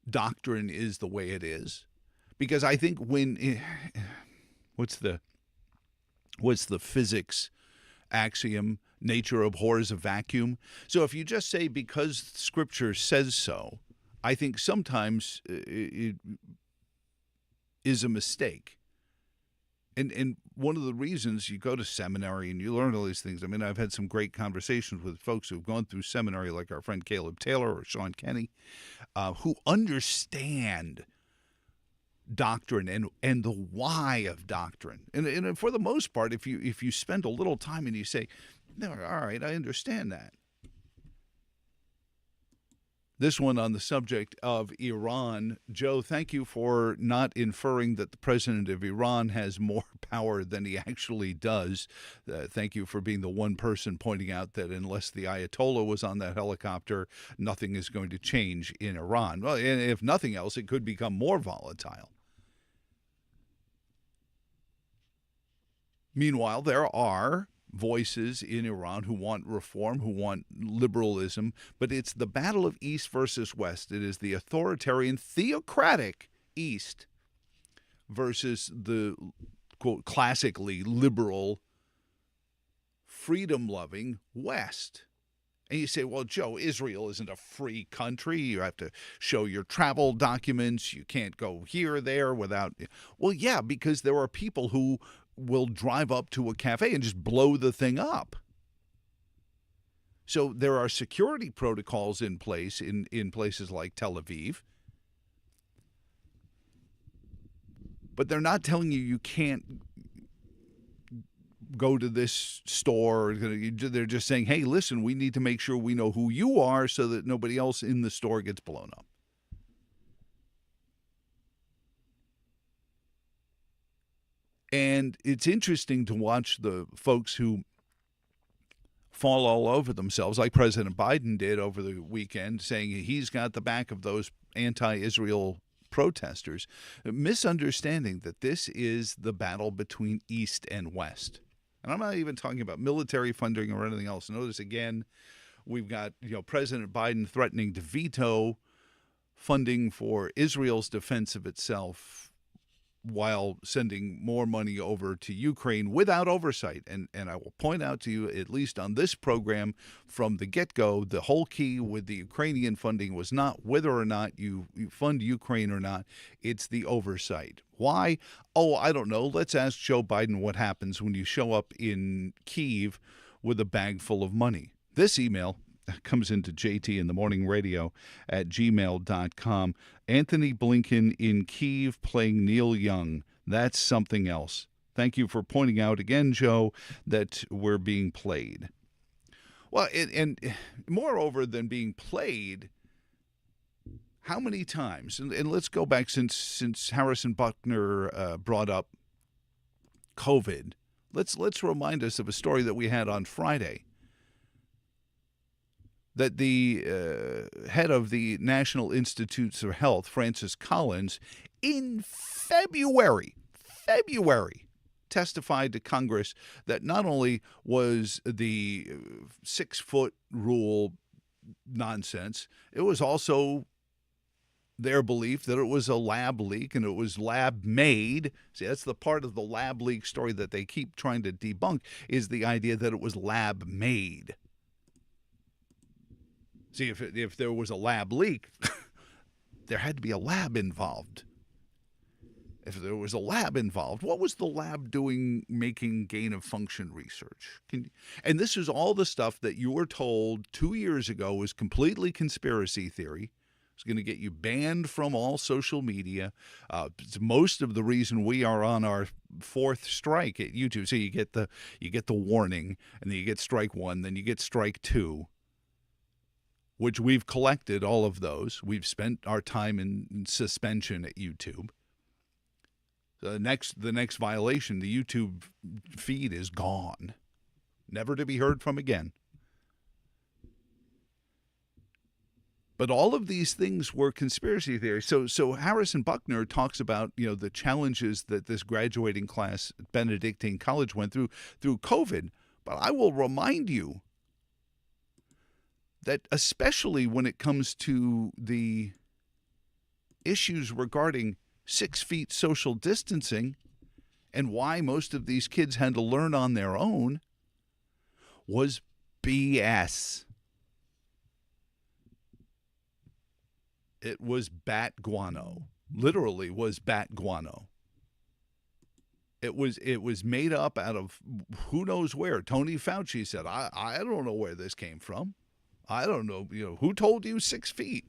doctrine is the way it is, because I think when what's the physics axiom, nature abhors a vacuum. So if you just say because Scripture says so, I think sometimes it is a mistake. And one of the reasons you go to seminary and you learn all these things, I mean, I've had some great conversations with folks who've gone through seminary, like our friend Caleb Taylor or Sean Kenny, who understand doctrine and the why of doctrine. And for the most part, if you spend a little time and you say, no, all right, I understand that. This one on the subject of Iran. Joe, thank you for not inferring that the president of Iran has more power than he actually does. Thank you for being the one person pointing out that unless the Ayatollah was on that helicopter, nothing is going to change in Iran. Well, and if nothing else, it could become more volatile. Meanwhile, there are voices in Iran who want reform, who want liberalism, but it's the battle of East versus West. It is the authoritarian, theocratic East versus the, quote, classically liberal, freedom-loving West. And you say, well, Joe, Israel isn't a free country. You have to show your travel documents. You can't go here or there without... Well, yeah, because there are people who will drive up to a cafe and just blow the thing up. So there are security protocols in place in places like Tel Aviv. But they're not telling you can't go to this store. They're just saying, hey, listen, we need to make sure we know who you are so that nobody else in the store gets blown up. And it's interesting to watch the folks who fall all over themselves, like President Biden did over the weekend, saying he's got the back of those anti-Israel protesters, misunderstanding that this is the battle between East and West. And I'm not even talking about military funding or anything else. Notice again, we've got President Biden threatening to veto funding for Israel's defense of itself, while sending more money over to Ukraine without oversight. And I will point out to you, at least on this program, from the get-go, the whole key with the Ukrainian funding was not whether or not you fund Ukraine or not. It's the oversight. Why? Oh, I don't know. Let's ask Joe Biden what happens when you show up in Kyiv with a bag full of money. This email comes into JT in the morning radio at gmail.com. Anthony Blinken in Kyiv playing Neil Young. That's something else. Thank you for pointing out again, Joe, that we're being played. Well, and moreover than being played, how many times, and let's go back since Harrison Butker brought up COVID, let's remind us of a story that we had on Friday, that the head of the National Institutes of Health, Francis Collins, in February, testified to Congress that not only was the 6-foot rule nonsense, it was also their belief that it was a lab leak and it was lab made. See, that's the part of the lab leak story that they keep trying to debunk, is the idea that it was lab made. See, if there was a lab leak, there had to be a lab involved. If there was a lab involved, what was the lab doing making gain-of-function research? And this is all the stuff that you were told 2 years ago was completely conspiracy theory. It's going to get you banned from all social media. It's most of the reason we are on our 4th strike at YouTube. So you get the warning, and then you get strike 1, then you get strike 2, which we've collected all of those. We've spent our time in suspension at YouTube. The next violation, the YouTube feed is gone, never to be heard from again. But all of these things were conspiracy theories. So Harrison Butker talks about, the challenges that this graduating class at Benedictine College went through COVID. But I will remind you that especially when it comes to the issues regarding 6 feet social distancing and why most of these kids had to learn on their own was BS. It was bat guano. Literally was bat guano. It was made up out of who knows where. Tony Fauci said, I don't know where this came from. I don't know, who told you 6 feet?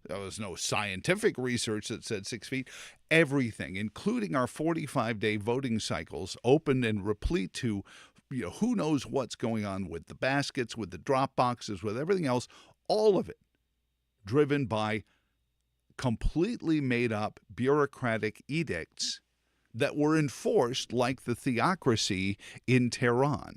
There was no scientific research that said 6 feet. Everything, including our 45-day voting cycles, open and replete to, who knows what's going on with the baskets, with the drop boxes, with everything else, all of it driven by completely made-up bureaucratic edicts that were enforced like the theocracy in Tehran.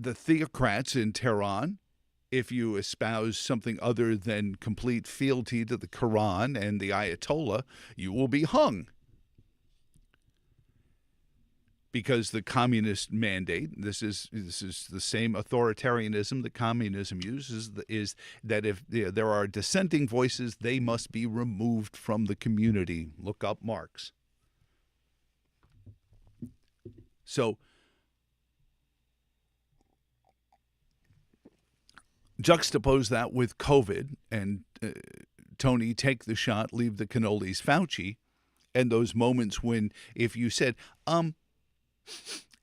The theocrats in Tehran, if you espouse something other than complete fealty to the Quran and the Ayatollah, you will be hung. Because the communist mandate, this is the same authoritarianism that communism uses, is that if there are dissenting voices, they must be removed from the community. Look up Marx. So juxtapose that with COVID and Tony, take the shot, leave the cannolis, Fauci, and those moments when if you said,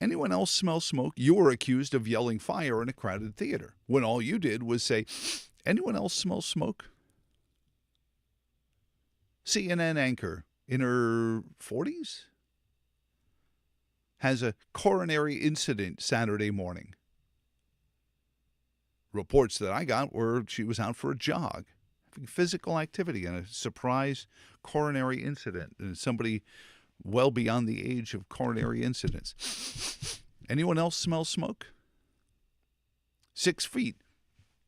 anyone else smell smoke? You were accused of yelling fire in a crowded theater when all you did was say, anyone else smell smoke? CNN anchor in her 40s has a coronary incident Saturday morning. Reports that I got were she was out for a jog, having physical activity, and a surprise coronary incident. And somebody well beyond the age of coronary incidents. Anyone else smell smoke? 6 feet.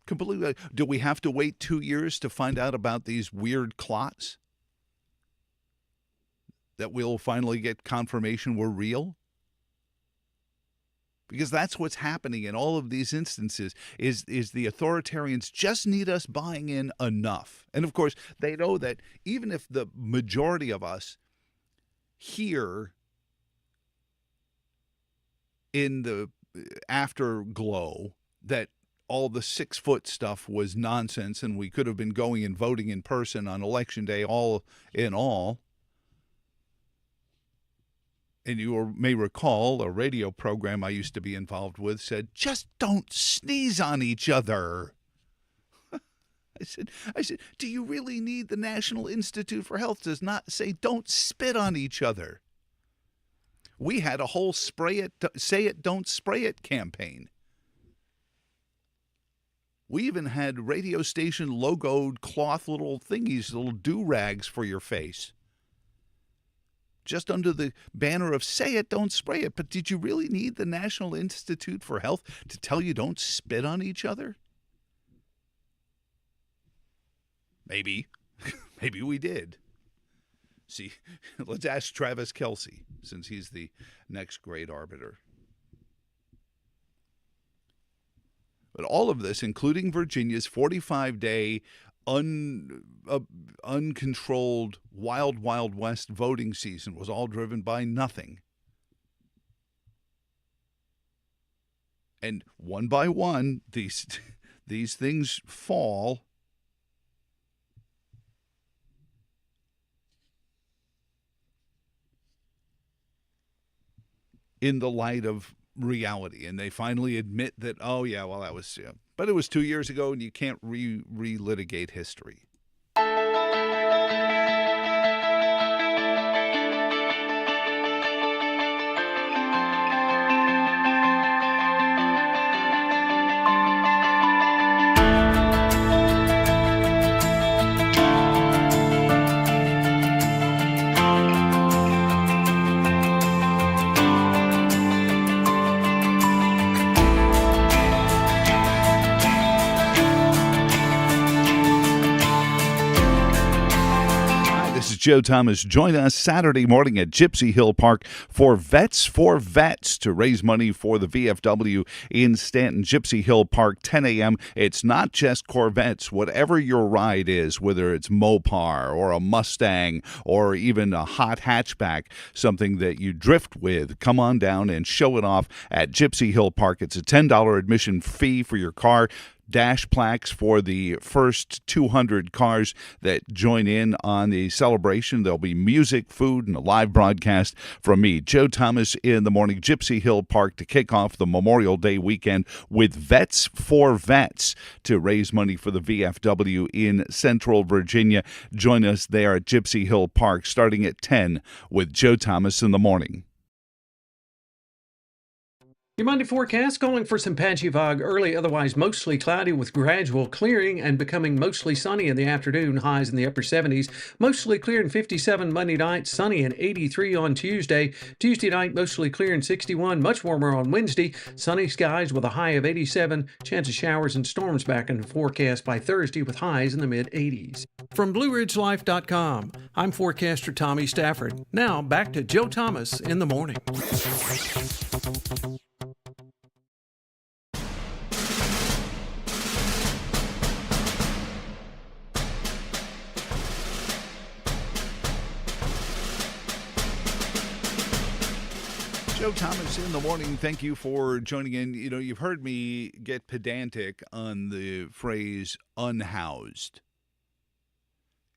Completely. Do we have to wait 2 years to find out about these weird clots that we'll finally get confirmation were real? Because that's what's happening in all of these instances is the authoritarians just need us buying in enough. And, of course, they know that even if the majority of us here in the afterglow that all the 6-foot stuff was nonsense and we could have been going and voting in person on Election Day all in all. And you may recall a radio program I used to be involved with said, just don't sneeze on each other. I said, do you really need the National Institute for Health does not say don't spit on each other? We had a whole say it, don't spray it campaign. We even had radio station logoed cloth little thingies, little do-rags for your face. Just under the banner of say it, don't spray it. But did you really need the National Institute for Health to tell you don't spit on each other? Maybe. Maybe we did. See, let's ask Travis Kelce, since he's the next great arbiter. But all of this, including Virginia's 45-day uncontrolled wild, wild west voting season, was all driven by nothing And one by one, these things fall. In the light of reality, and they finally admit that, oh yeah, well that was, but it was 2 years ago, and you can't relitigate history. Joe Thomas. Join us Saturday morning at Gypsy Hill Park for Vets for Vets to raise money for the VFW in Stanton. Gypsy Hill Park, 10 a.m. It's not just Corvettes. Whatever your ride is, whether it's Mopar or a Mustang or even a hot hatchback, something that you drift with, come on down and show it off at Gypsy Hill Park. It's a $10 admission fee for your car. Dash plaques for the first 200 cars that join in on the celebration. There'll be music, food, and a live broadcast from me, Joe Thomas, in the morning. Gypsy Hill Park to kick off the Memorial Day weekend with Vets for Vets to raise money for the VFW in Central Virginia. Join us there at Gypsy Hill Park starting at 10 with Joe Thomas in the morning. Your Monday forecast calling for some patchy fog early, otherwise mostly cloudy with gradual clearing and becoming mostly sunny in the afternoon, highs in the upper 70s. Mostly clear and 57 Monday night, sunny and 83 on Tuesday. Tuesday night, mostly clear and 61, much warmer on Wednesday. Sunny skies with a high of 87. Chance of showers and storms back in the forecast by Thursday with highs in the mid-80s. From BlueRidgeLife.com, I'm forecaster Tommy Stafford. Now back to Joe Thomas in the morning. Joe Thomas in the morning. Thank you for joining in. You know, you've heard me get pedantic on the phrase unhoused.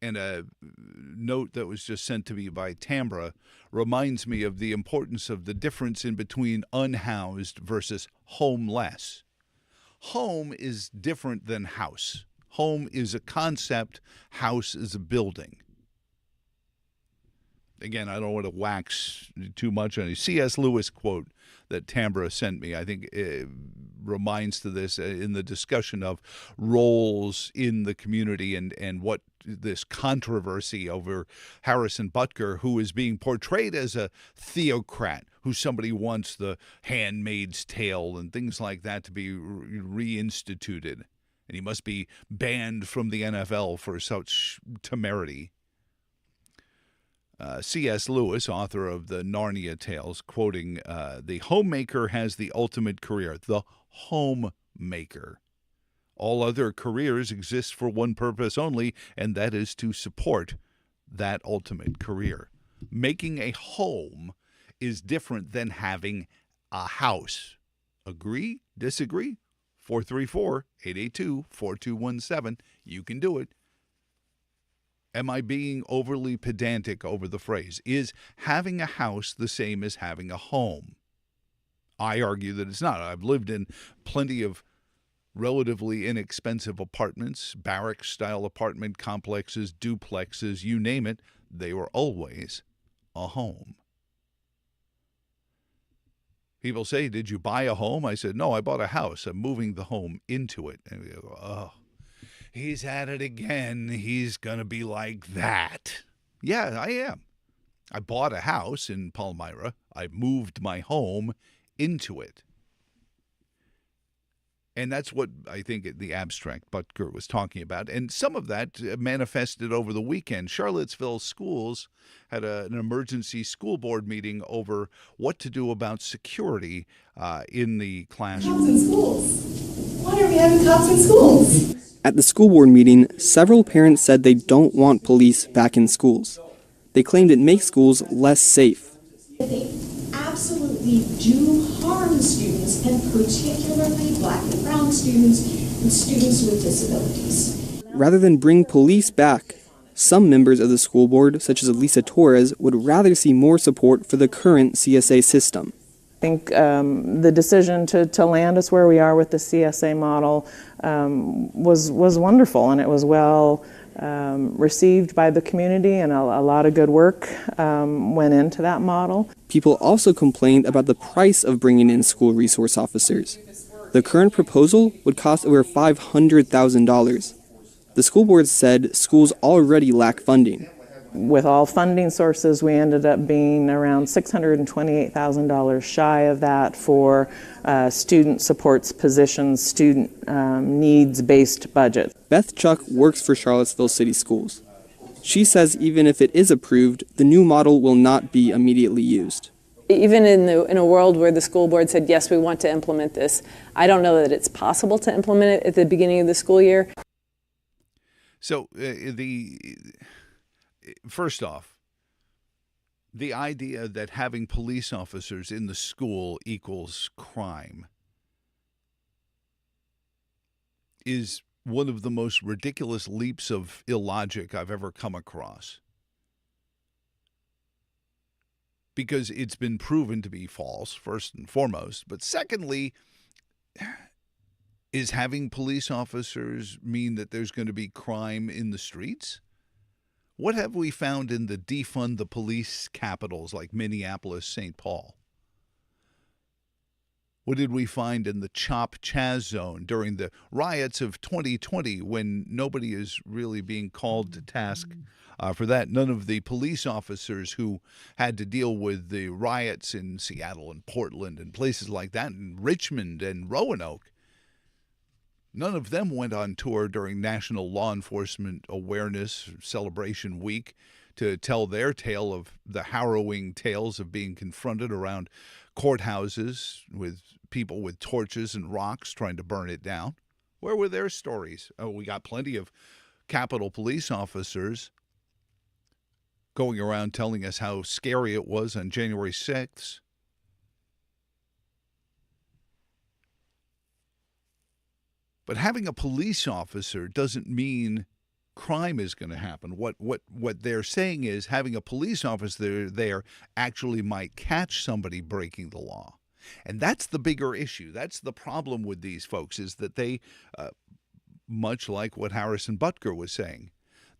And a note that was just sent to me by Tambra reminds me of the importance of the difference in between unhoused versus homeless. Home is different than house. Home is a concept. House is a building. Again, I don't want to wax too much on a C.S. Lewis quote that Tambra sent me. I think it reminds to this in the discussion of roles in the community and what this controversy over Harrison Butker, who is being portrayed as a theocrat, who somebody wants the Handmaid's Tale and things like that to be reinstituted. And he must be banned from the NFL for such temerity. C.S. Lewis, author of the Narnia Tales, quoting, the homemaker has the ultimate career, the homemaker. All other careers exist for one purpose only, and that is to support that ultimate career. Making a home is different than having a house. Agree? Disagree? 434-882-4217. You can do it. Am I being overly pedantic over the phrase? Is having a house the same as having a home? I argue that it's not. I've lived in plenty of relatively inexpensive apartments, barrack-style apartment complexes, duplexes, you name it. They were always a home. People say, did you buy a home? I said, no, I bought a house. I'm moving the home into it. And we go, oh. He's at it again. He's going to be like that. Yeah, I am. I bought a house in Palmyra. I moved my home into it. And that's what I think the abstract Butker was talking about. And some of that manifested over the weekend. Charlottesville Schools had an emergency school board meeting over what to do about security in the classroom. Cops in schools. Why are we having cops in schools? At the school board meeting, several parents said they don't want police back in schools. They claimed it makes schools less safe. They absolutely ultimately do harm students, and particularly Black and brown students and students with disabilities. Rather than bring police back, some members of the school board, such as Elisa Torres, would rather see more support for the current CSA system. I think the decision to land us where we are with the CSA model was wonderful, and it was well received by the community, and a lot of good work went into that model. People also complained about the price of bringing in school resource officers. The current proposal would cost over $500,000. The school board said schools already lack funding. With all funding sources, we ended up being around $628,000 shy of that for student supports positions, student needs-based budget. Beth Chuck works for Charlottesville City Schools. She says even if it is approved, the new model will not be immediately used. Even in a world where the school board said, yes, we want to implement this, I don't know that it's possible to implement it at the beginning of the school year. So first off, the idea that having police officers in the school equals crime is one of the most ridiculous leaps of illogic I've ever come across. Because it's been proven to be false, first and foremost. But secondly, is having police officers mean that there's going to be crime in the streets? What have we found in the defund the police capitals like Minneapolis, St. Paul? What did we find in the Chop Chaz zone during the riots of 2020 when nobody is really being called to task for that? None of the police officers who had to deal with the riots in Seattle and Portland and places like that, and Richmond and Roanoke, none of them went on tour during National Law Enforcement Awareness Celebration Week to tell their tale of the harrowing tales of being confronted around courthouses with people with torches and rocks trying to burn it down. Where were their stories? Oh, we got plenty of Capitol police officers going around telling us how scary it was on January 6th. But having a police officer doesn't mean crime is going to happen. What they're saying is having a police officer there actually might catch somebody breaking the law. And that's the bigger issue. That's the problem with these folks, is that they, much like what Harrison Butker was saying,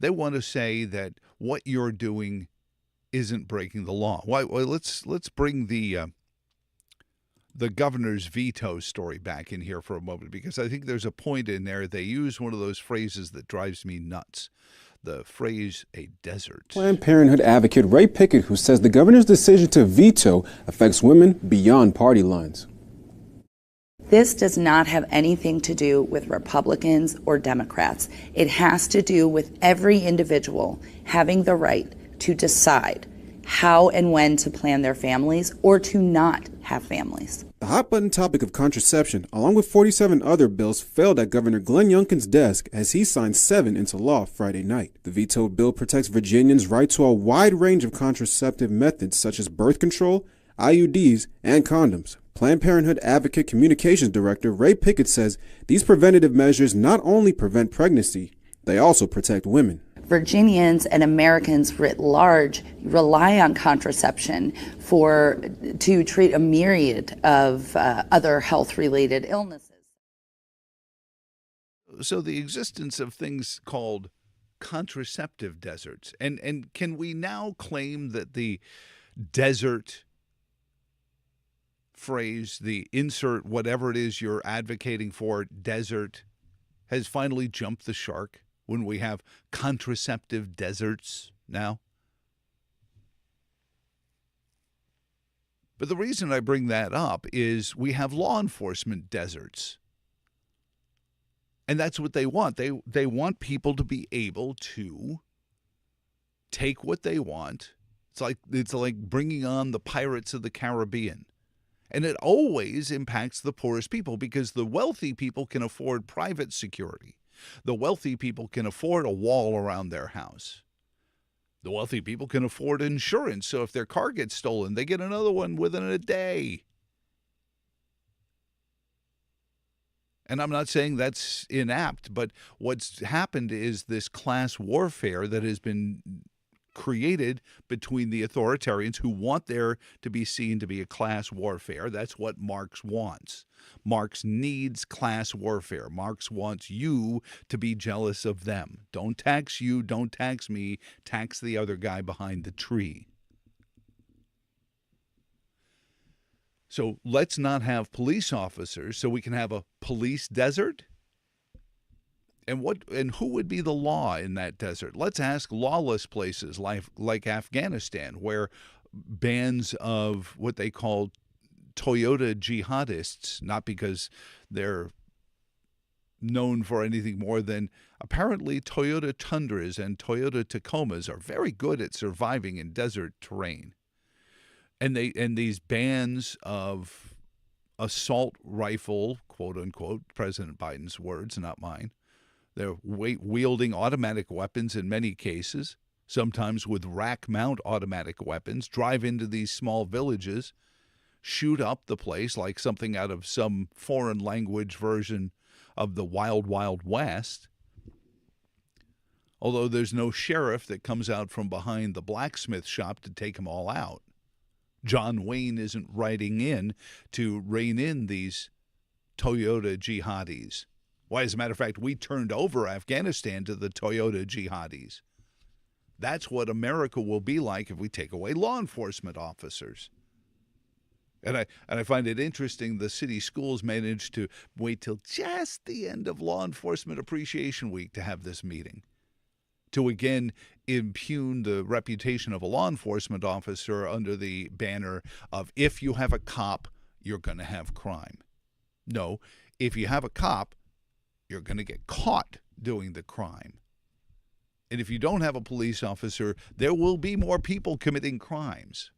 they want to say that what you're doing isn't breaking the law. Well, let's bring the governor's veto story back in here for a moment, because I think there's a point in there. They use one of those phrases that drives me nuts. The phrase, a desert. Planned Parenthood advocate Ray Pickett, who says the governor's decision to veto affects women beyond party lines. This does not have anything to do with Republicans or Democrats. It has to do with every individual having the right to decide how and when to plan their families or to not have families. The hot-button topic of contraception, along with 47 other bills, failed at Governor Glenn Youngkin's desk as he signed 7 into law Friday night. The vetoed bill protects Virginians' right to a wide range of contraceptive methods such as birth control, IUDs, and condoms. Planned Parenthood Advocate Communications Director Ray Pickett says these preventative measures not only prevent pregnancy, they also protect women. Virginians and Americans writ large rely on contraception to treat a myriad of other health-related illnesses. So the existence of things called contraceptive deserts, and can we now claim that the desert phrase, the insert whatever it is you're advocating for, desert, has finally jumped the shark when we have contraceptive deserts now? But the reason I bring that up is we have law enforcement deserts. And that's what they want. They want people to be able to take what they want. It's like bringing on the Pirates of the Caribbean. And it always impacts the poorest people, because the wealthy people can afford private security. The wealthy people can afford a wall around their house. The wealthy people can afford insurance, so if their car gets stolen, they get another one within a day. And I'm not saying that's inapt, but what's happened is this class warfare that has been created between the authoritarians who want there to be seen to be a class warfare. That's what Marx wants. Marx needs class warfare. Marx wants you to be jealous of them. Don't tax you, don't tax me, tax the other guy behind the tree. So let's not have police officers so we can have a police desert. And who would be the law in that desert? Let's ask lawless places like Afghanistan, where bands of what they call Toyota jihadists, not because they're known for anything more than apparently Toyota Tundras and Toyota Tacomas are very good at surviving in desert terrain. And these bands of assault rifle, quote unquote, President Biden's words, not mine. They're wielding automatic weapons in many cases, sometimes with rack mount automatic weapons, drive into these small villages, shoot up the place like something out of some foreign language version of the Wild Wild West. Although there's no sheriff that comes out from behind the blacksmith shop to take them all out. John Wayne isn't riding in to rein in these Toyota jihadis. Why, as a matter of fact, we turned over Afghanistan to the Toyota jihadis. That's what America will be like if we take away law enforcement officers. And I find it interesting the city schools managed to wait till just the end of Law Enforcement Appreciation Week to have this meeting, to again impugn the reputation of a law enforcement officer under the banner of if you have a cop, you're going to have crime. No, if you have a cop, you're going to get caught doing the crime. And if you don't have a police officer, there will be more people committing crimes.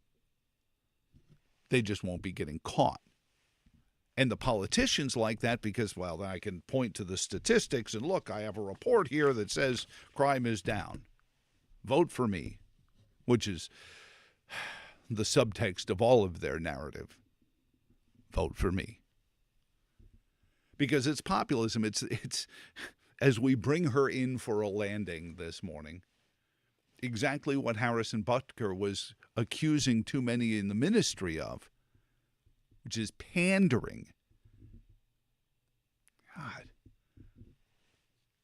They just won't be getting caught. And the politicians like that because, well, I can point to the statistics and look, I have a report here that says crime is down. Vote for me, which is the subtext of all of their narrative. Vote for me. Because it's populism. It's as we bring her in for a landing this morning, exactly what Harrison Butker was accusing too many in the ministry of, which is pandering. God.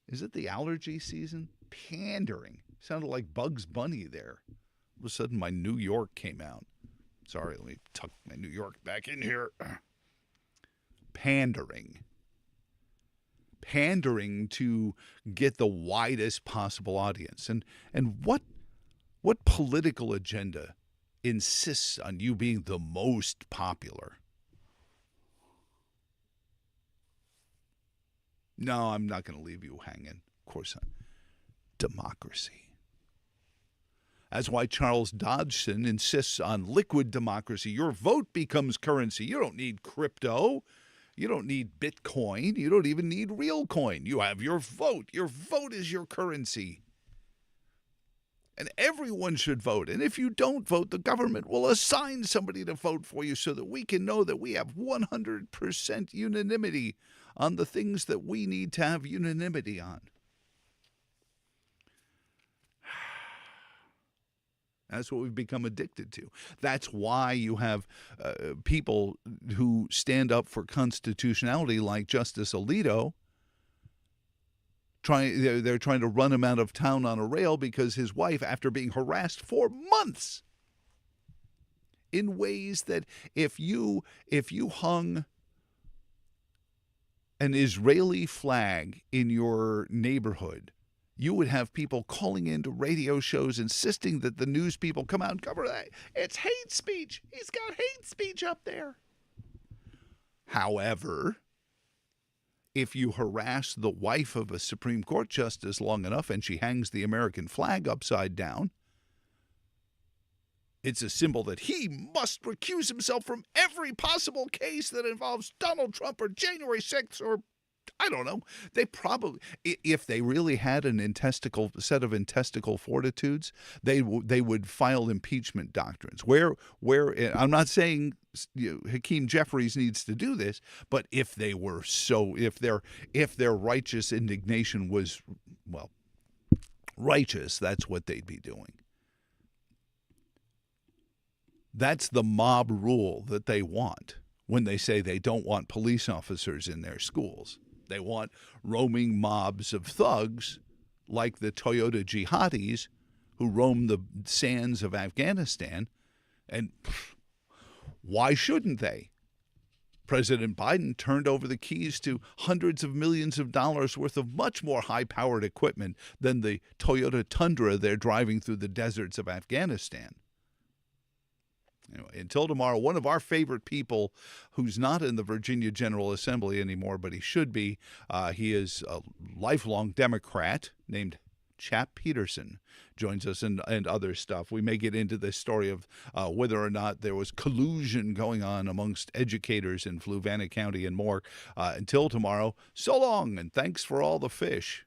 Is it the allergy season? Pandering. Sounded like Bugs Bunny there. All of a sudden, my New York came out. Sorry, let me tuck my New York back in here. Pandering. Pandering to get the widest possible audience. And what political agenda insists on you being the most popular? No, I'm not going to leave you hanging. Of course not. Democracy. That's why Charles Dodgson insists on liquid democracy. Your vote becomes currency. You don't need crypto. You don't need Bitcoin. You don't even need real coin. You have your vote. Your vote is your currency. And everyone should vote. And if you don't vote, the government will assign somebody to vote for you so that we can know that we have 100% unanimity on the things that we need to have unanimity on. That's what we've become addicted to. That's why you have people who stand up for constitutionality like Justice Alito. They're trying to run him out of town on a rail because his wife, after being harassed for months in ways that if you hung an Israeli flag in your neighborhood, you would have people calling into radio shows insisting that the news people come out and cover that. It's hate speech. He's got hate speech up there. However, if you harass the wife of a Supreme Court justice long enough and she hangs the American flag upside down, it's a symbol that he must recuse himself from every possible case that involves Donald Trump or January 6th or I don't know. They probably, if they really had an set of intesticle fortitudes, they would file impeachment doctrines. Where I'm not saying Hakeem Jeffries needs to do this, but if they were if their righteous indignation was, well, righteous, that's what they'd be doing. That's the mob rule that they want when they say they don't want police officers in their schools. They want roaming mobs of thugs like the Toyota jihadis who roam the sands of Afghanistan. And why shouldn't they? President Biden turned over the keys to hundreds of millions of dollars worth of much more high-powered equipment than the Toyota Tundra they're driving through the deserts of Afghanistan. Anyway, until tomorrow, one of our favorite people who's not in the Virginia General Assembly anymore, but he should be, he is a lifelong Democrat named Chap Peterson, joins us and other stuff. We may get into this story of whether or not there was collusion going on amongst educators in Fluvanna County and more. Until tomorrow, so long, and thanks for all the fish.